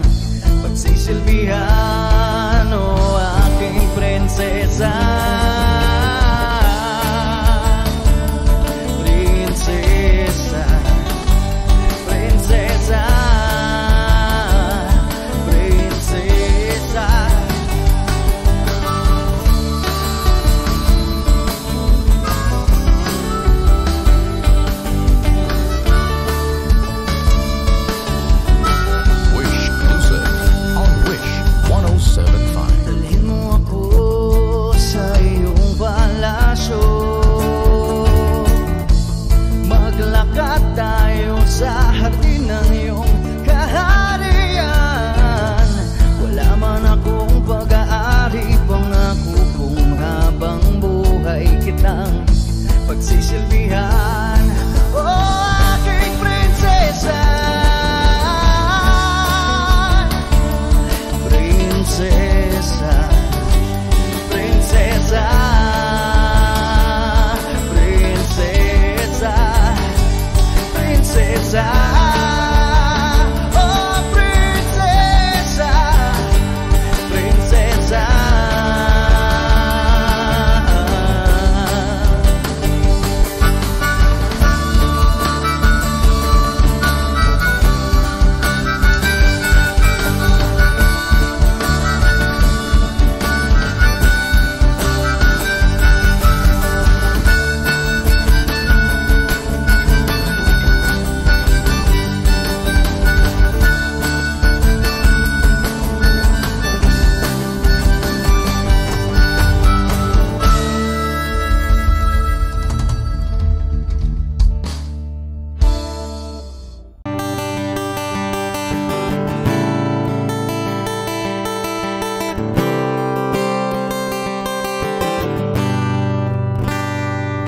pagsisilbihan, o aking prinsesa. Prinsesa, prinsesa, prinsesa. Wish Cruiser on Wish 107.5. Dalhin mo ako sa iyong palasyo, maglakad tayo sa hardin ng iyong kaharian. Wala man akong pag-aari, pangako kong habang buhay kitang pagsisilbihan, o aking prinsesa. Prinsesa, prinsesa, prinsesa, prinsesa, oh prinsesa, prinsesa.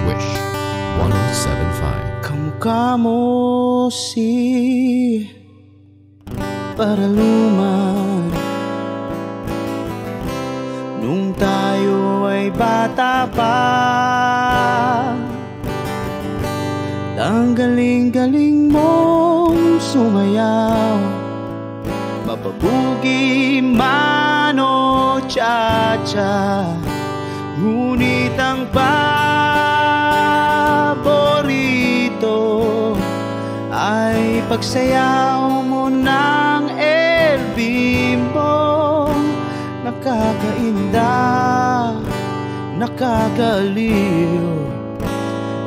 Wish 107.5. Kamukha mo si Paraluman nung tayo ay bata pa. Ang galing-galing mong sumayaw, mapabugi man o cha-cha. Ngunit ang paborito ay pagsayaw mo ng LB. nakakainda, nakakaliw,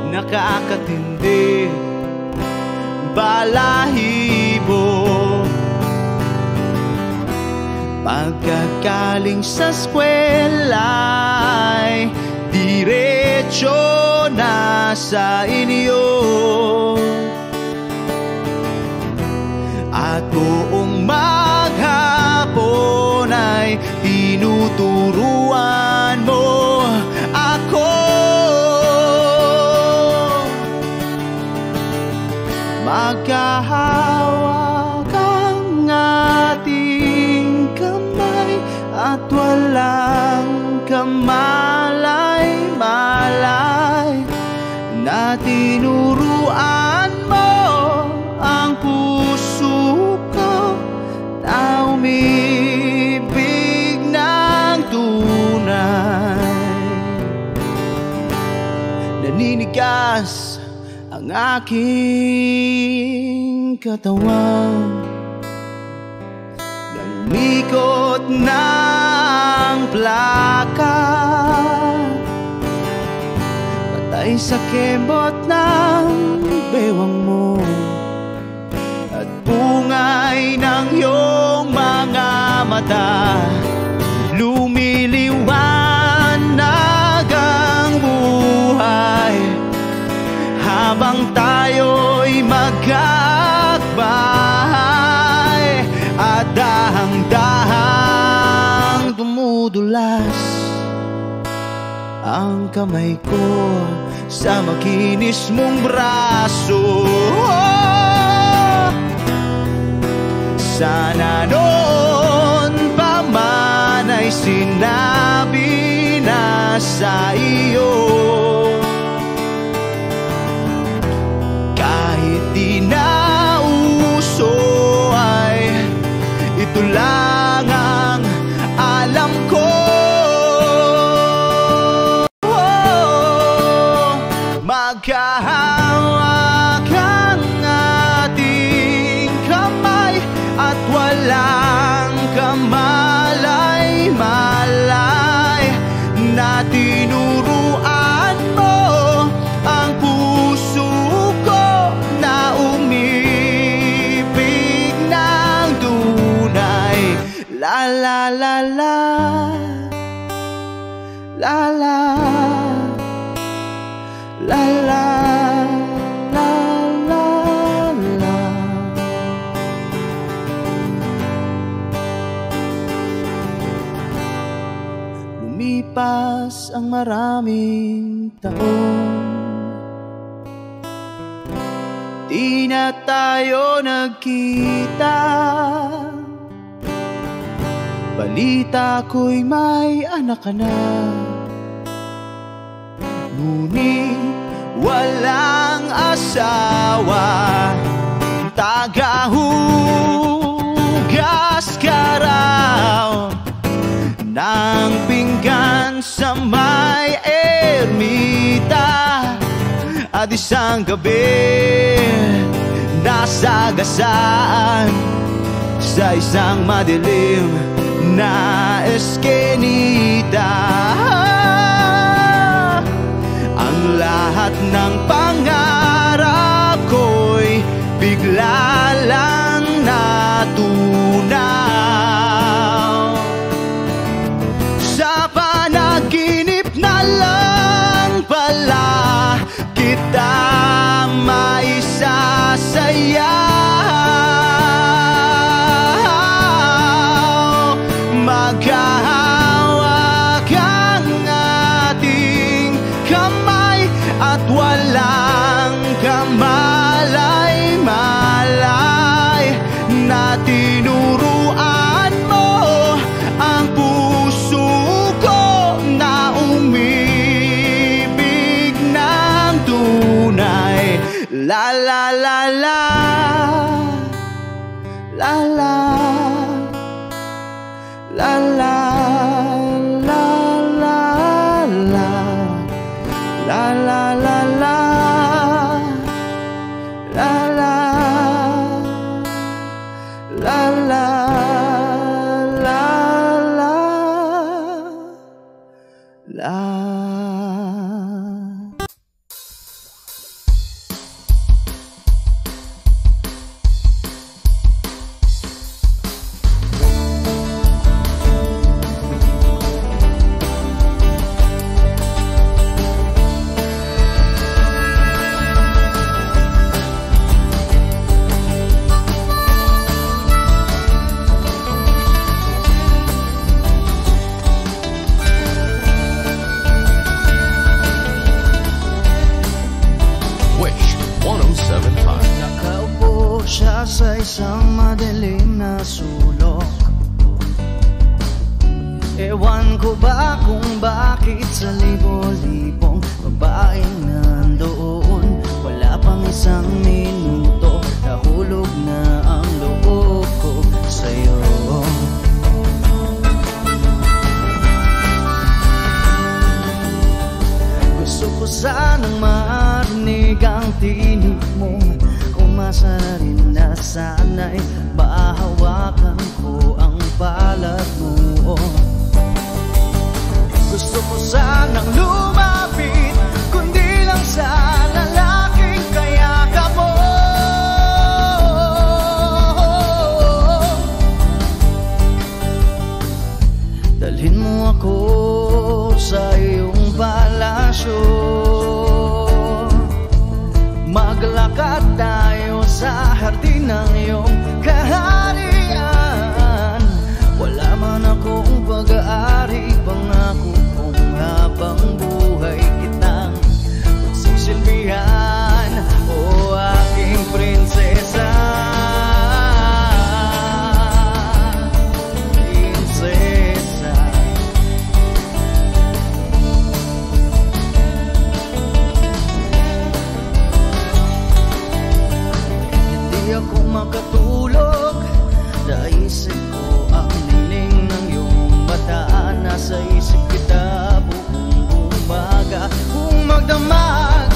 nakakatindi, balahibo. Pagkagaling sa eskwela'y diretso na sa inyo, at buong maghapon ay tinuturuan mo ako. Magkahawak ang ating kamay at walang kamalay-malay, na tinuruan mo ang puso ko na umibig ng tunay. Naninigas ang aking katawan, namikot ng plaka, patay sa kembot ng bewang mo at bungay ng iyong mga mata. Lumiliwanag ang buhay habang tayo'y magkakbahay, at dahang-dahang dumudulas ang kamay ko sa makinis mong braso. Sana noon pa man ay sinabi na sa iyo, kahit di na uso ay ito lang ang alam ko. Magkahawak ang ating kamay at walang kamalay-malay, na tinuruan mo ang puso ko na umibig ng tunay. La la la la, la la, la la, la la, la. Lumipas ang maraming taon, di na tayo nagkita. Balita ko'y may anak ka na, ngunit walang asawa. Tagahugas ka raw ng pinggan sa may ermita, at isang gabi nasagasaan sa isang madilim na eskenita. Ang lahat ng pangarap ko'y bigla lang natunaw. Sa panaginip na lang pala kita maisasayaw. Magkahawak ang ating kamay at walang kamalay-malay, na tinuruan mo ang puso ko na umibig ng tunay. La la la la, la la, la la, la la, la la, la la, la la, la la, la la, Ewan ko ba kung bakit sa libo-libong babaeng nandoon, wala pang isang minuto, nahulog na ang loob ko sa'yo. Gusto ko sanang marinig ang tinig mo, umasa na rin na sana'y mahawakan ko ang palad mo. Gusto ko sanang lumapit, kundi lang sa lalaking kayakap mo. Dalhin mo ako sa iyong palasyo, maglakad tayo sa hardin ng iyong kaharian. Wala man akong pag-aari, pangako kong habang buhay kitang magsisilbihan, o aking prinsesa. Prinsesa, hindi ako makatulog, naisip ko ang nining ng iyong mata. Nasa isip kita buong umaga, kung magdamag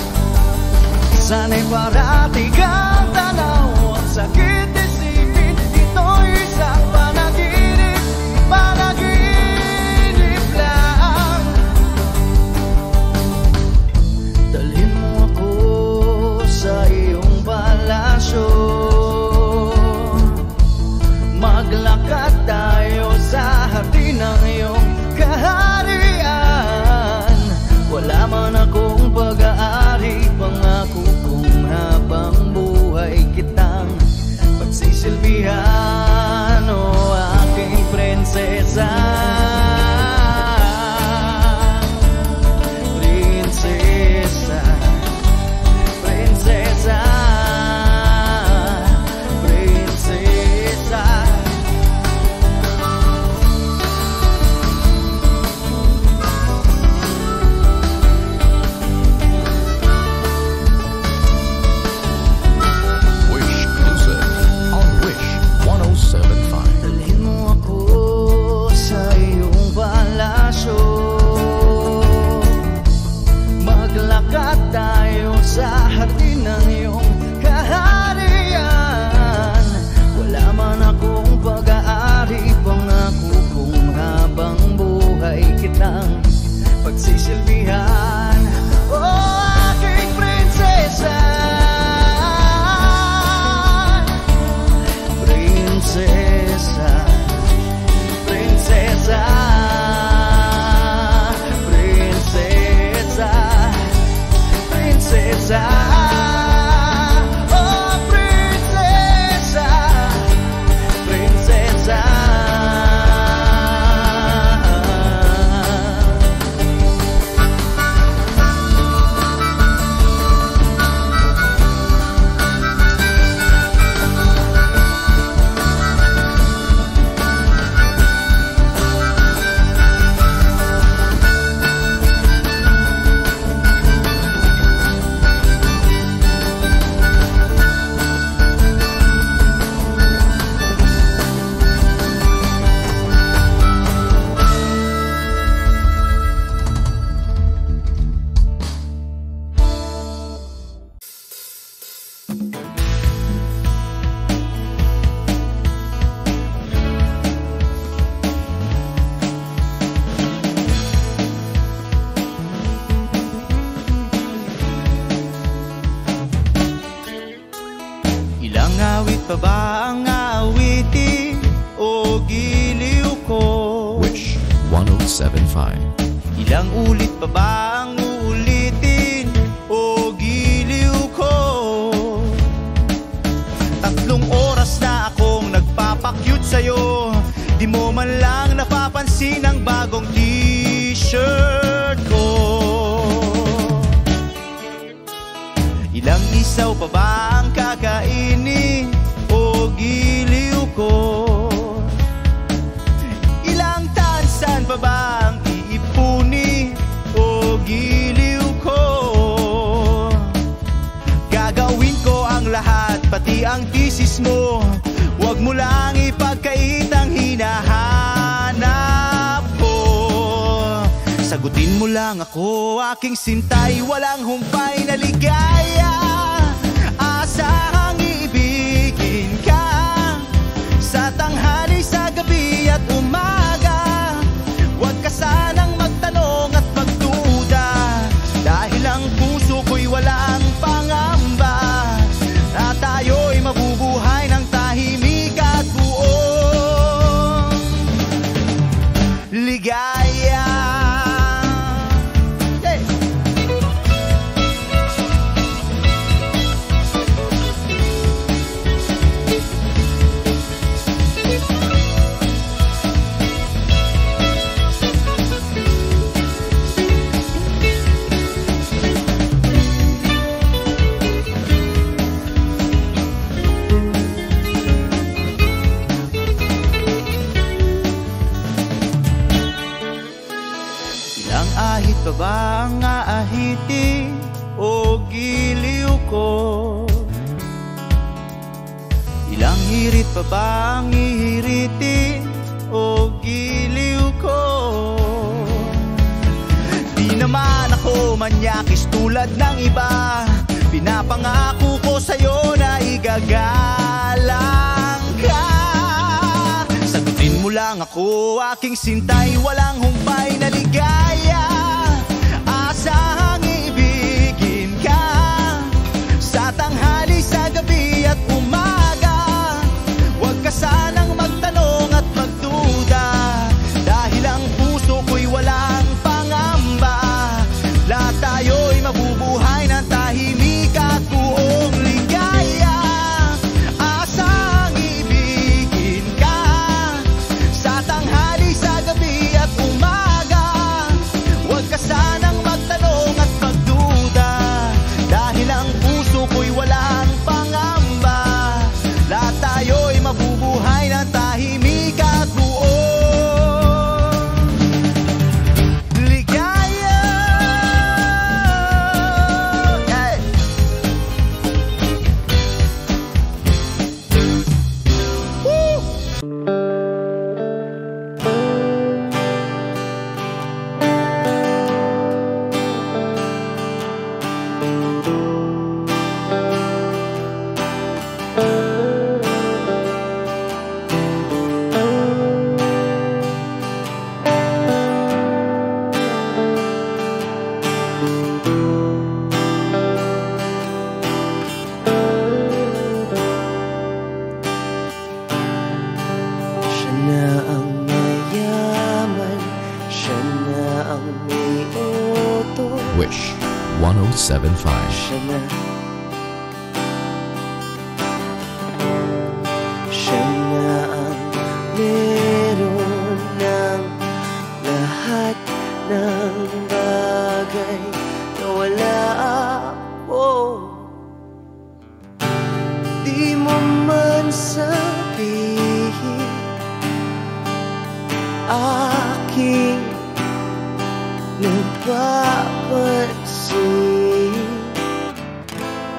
sana'y parati kang tanaw. Ang sakit isipin, ito'y isang panaginip, panaginip lang. Dalhin mo ako sa iyong palasyo, maglakad tayo sa hardin ng iyong kaharian. Wala man akong pag-aari, pangako kong habang buhay kitang pagsisilbihan, o aking prinsesa. Prinsesa, prinsesa, prinsesa. Wish Music on Wish 107.5. Dalhin mo ako sa iyong palasyo, maglakad tayo sa hardin ng iyong kaharian. Wala man akong pag-aari, pangako kong habang buhay kitang pagsisilbihan, o aking prinsesa. Prinsesa, prinsesa, prinsesa, prinsesa, oh prinsesa, prinsesa. Ilang awit pa ba ang awitin, o giliw ko? Wish 107.5. Ilang ulit pa ba ang uulitin, o giliw ko? 3 oras na akong nagpapakyut sa'yo, di mo man lang napapansin ang bagong t-shirt ko. Ilang isaw pa ba ang kakainin, o giliw ko? Ilang tansan pa mali ang thesis mo. Huwag mo lang ipagkait ang hinahanap ko. Sagutin mo lang ako, aking sintay, walang humpay na ligaya. Asahang iibigin ka sa tanghali, sa gabi at umaga. Huwag ka sanang magtanong at magduda, dahil ang puso ko'y walang pangamba, at tayo'y mabubuhay ng tahimik at buong ligaya. Ahit pa ba ang aahitin o giliw ko? Ilang hirit pa ba ang ihiritin o giliw ko? Di naman ako manyakis tulad ng iba, pinapangako ko sa'yo na igagalang ka. Sagutin mo lang ako, aking sintay, walang humpay na ligaya. Asahang ibigin ka sa tanghali, sa gabi at umaga. Huwag ka sanang magtanong at magduda, dahil ang puso ko'y walang pangamba. Lahat tayo'y mabubuhay ng tahimik at buong ligaya. Asahang ibigin ka sa tanghali, sa gabi at umaga. Huwag ka sanang magtanong at magduda, dahil ang puso ko'y walang pangamba. Lahat tayo'y mabubuhay ng tahimik at buong ligaya. Hey! Woo! Siya na ang mayaman, siya na ang may utos. Wish 1075. Siya na, siya na ang meron ng lahat ng bagay na wala ako. Di mo man sabihin, aking nagpapansin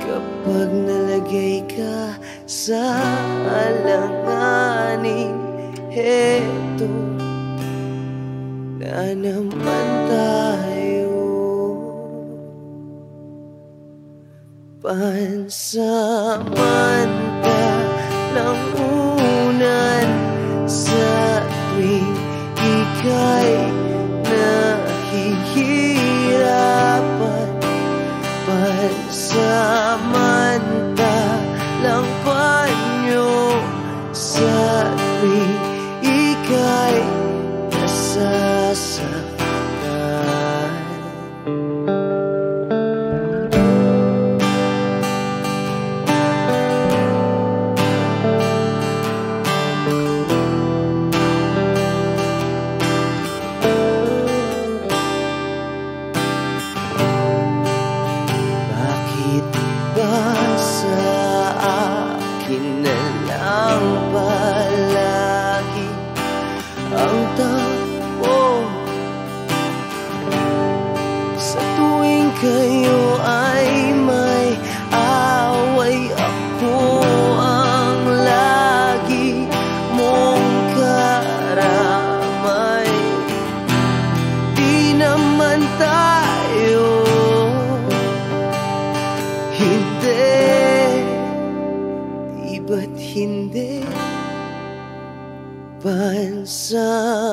kapag nalagay ka sa alanganin. Heto na naman tayo, pansamantalang unan sa tuwing ika'y nahihirapan. Pansamantalang panyo sa tuwing ika'y nasasaktan.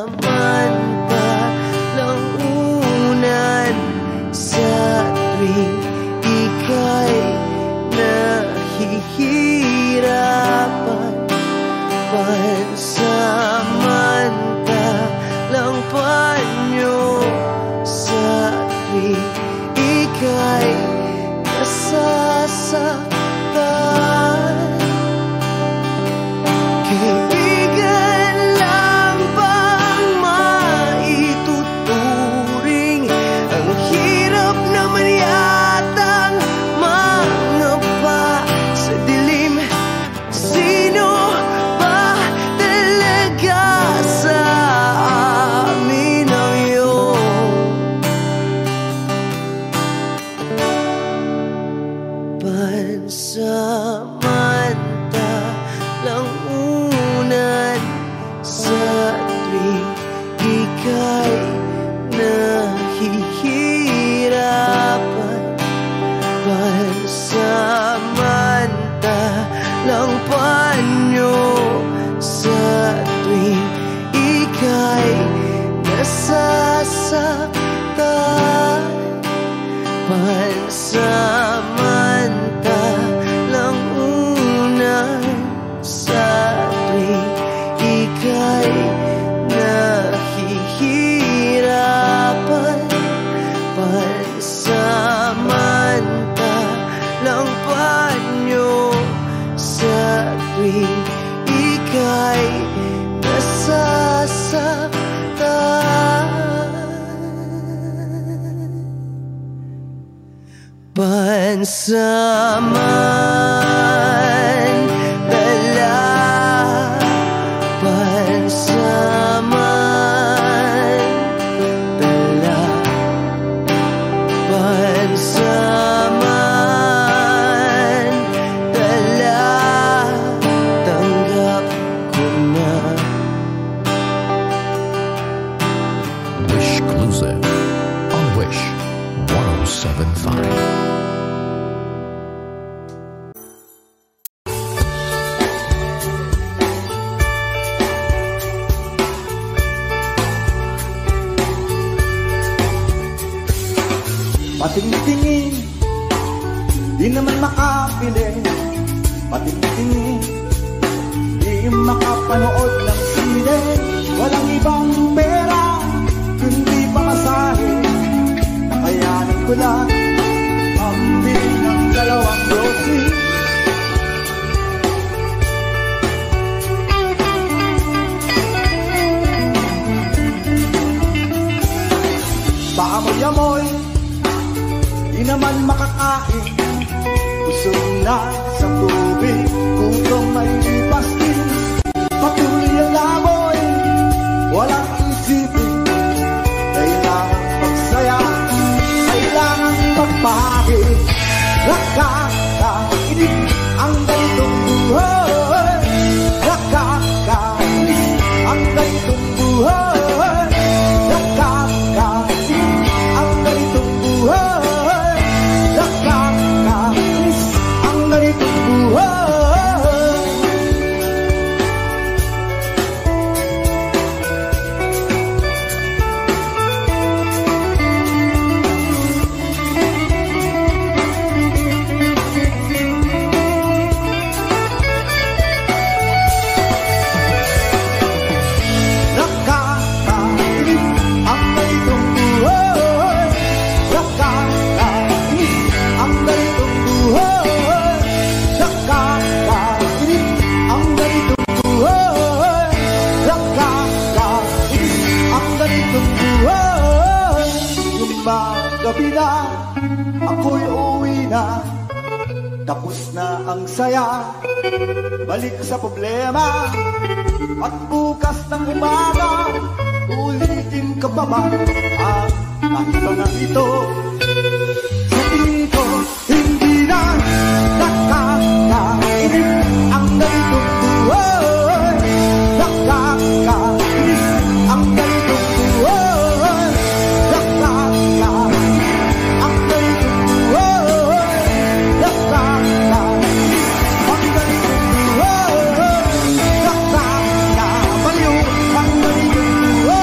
samantalang unan sa tuwing ika'y nahihirapan. Pansamantalang panyo sa tuwing ika'y nasasaktan. Kaibigan lang bang maituturing? Ang hirap naman yatang mangapa sa dilim. Sino ba talaga sa amin ang iyong pansamantalang unan sa tuwing ika'y nahihirapan? Pansamantalang panyo sa tuwing ika'y nasasaktan. Pansamantalang unan sa tuwing ika'y nahihirapan. Pansamantalang panyo sa tuwing ika'y nasasaktan. Pansamantala, pansamantala, pansamantala, tanggap ko na. Wishclusive on Wish 107.5. Patingtingin, di naman makapili. Patingtingin, di makapanood ng sine. Walang ibang pera, kundi pamasahe. Nakayanan ko lang ang bili ng 2 dosis. Paamoy-amoy, di naman makakain. Busog na sa tubig, kung may lipas din. Patuloy ang laboy, walang isipin. Kailangan magsaya, kailangan magpahagi. Nakakainig ang ganitong buhay. Nakakainig ang ganitong buhay. Nakakainig ang ganitong buhay. Nakakainis ang ganitong buhay. Gabi na, ako'y uwi na. Tapos na ang saya, balik sa problema. At bukas ng umaga, ulitin ka pa ba ang kahit na ito? Sa tingin ko, hindi na nakakainis ang ganitong buhay. Nakakainis ang ganitong buhay. Whoa!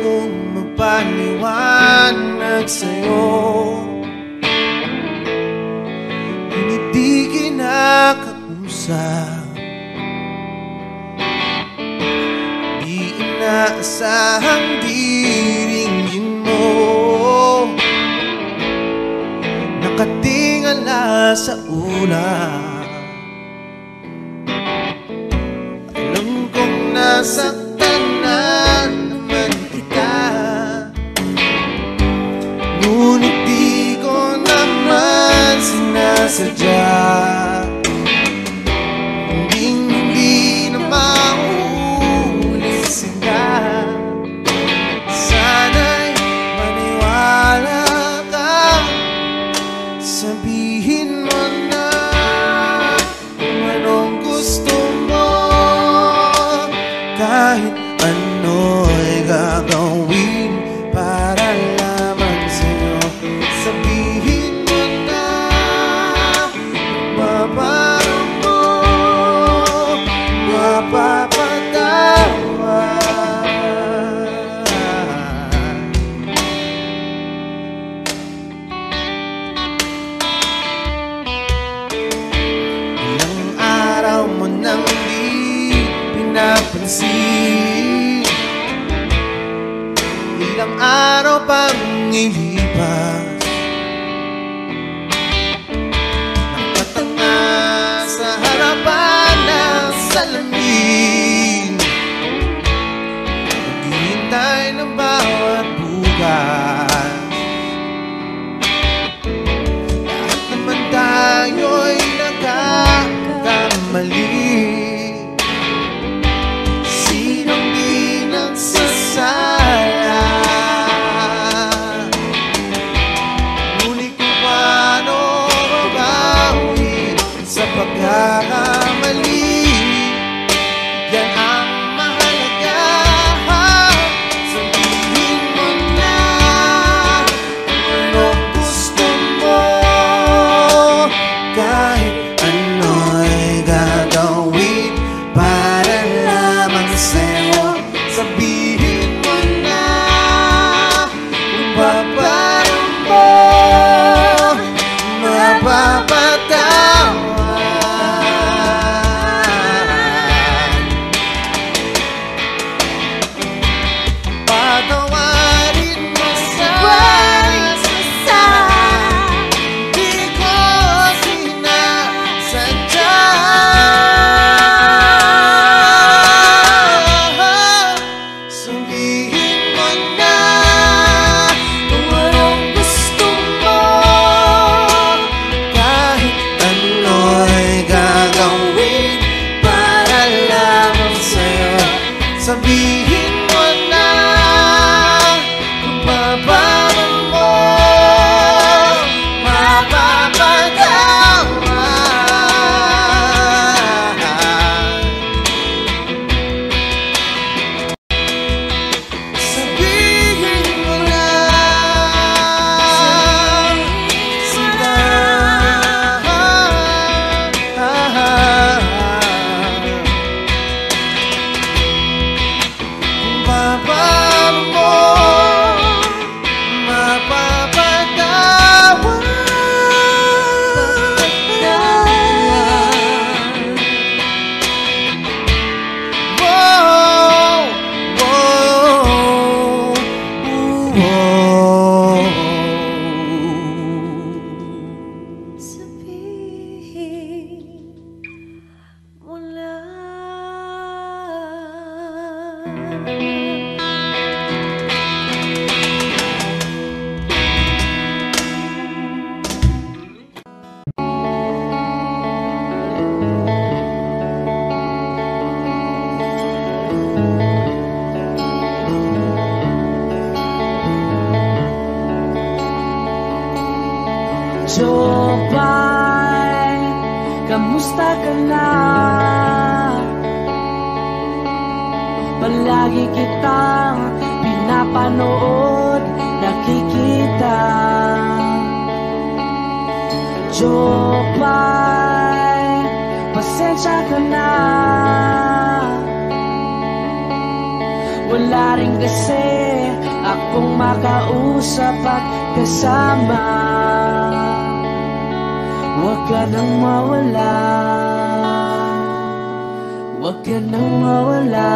gustong magpaliwanag sa'yo, ngunit di kinakausap. Di inaasahang diringgin mo, nakatingala sa ulan. Alam kong nasaktan na naman kita, ngunit di ko naman sinasadya. Hindi na mauulit sila. Sana'y maniwala ka, sabihin mo na kung anong gusto mo. Kahit ano'y gagawin para lamang sa'yo. Sabihin mo na mababago mo, mapapatawa. Ilang araw mo nang di pinapansin, ilang araw pang ilipas, nakatanga sa harapan ng salamin, naghihintay ng bawat bukas. Lahat naman tayo'y nagkakamali, sinong di nagsasala. Ngunit kung paano mabawi sa pagkakamali, yan ang mahalaga. Sabihin mo na kung anong gusto mo, kahit ano'y gagawin para lamang sa'yo. Sabihin mo na kung paano mo mapapatawa. Patawarin mo sa di ko sinasadya. Sabihin mo na kung anong gusto mo, kahit ano'y gagawin para lamang sa'yo. Sabihin mo na kung paano mo mapapatawa. Sabihin mo na sila. Kung paano mo mapapatawa. Whoa, whoa, whoa. Sabihin mo lang. Jopay, kamusta ka na? Palagi kitang pinapanood, nakikita. Jopay, pasensya ka na. Wala rin kasi kong makausap at kasama. Huwag ka nang mawala, huwag ka nang mawala.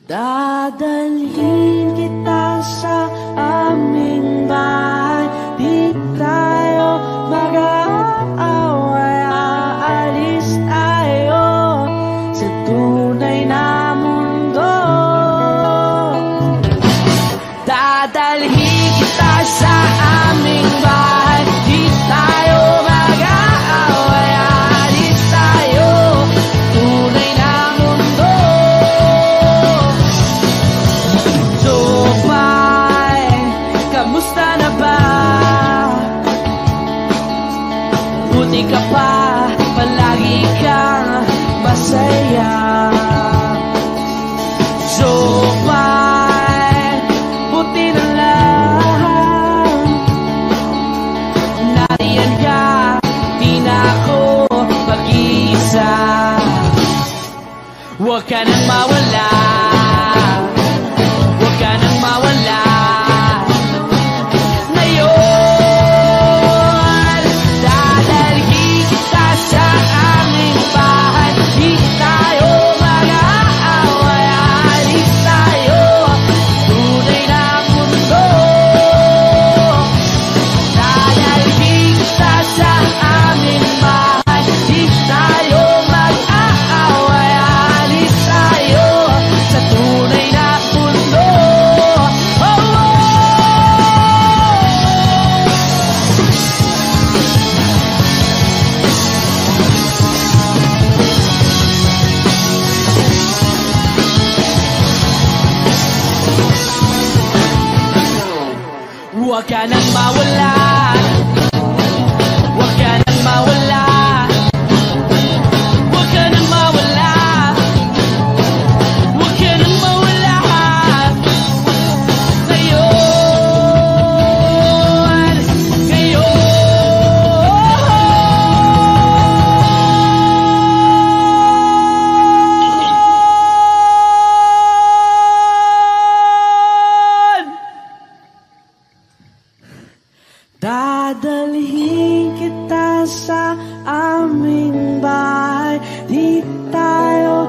Dadalhin kita sa aming bahay, di tayo mag-aaway, aalis tayo sa tunay na mundo. Dadalhin kita sa aming bahay, di tayo mag-aaway, aalis tayo tunay na mundo. Kamusta na ba? Buti ka pa, palagi kang masaya. Jopay, buti na lang nariyan ka, di na ako mag-iisa. Huwag ka nang mawala, huwag ka nang mawala. Huwag ka nang mawala, huwag ka nang mawala, huwag ka nang mawala, huwag ka nang mawala. Ngayon, dadalhin kita sa aming bahay, di tayo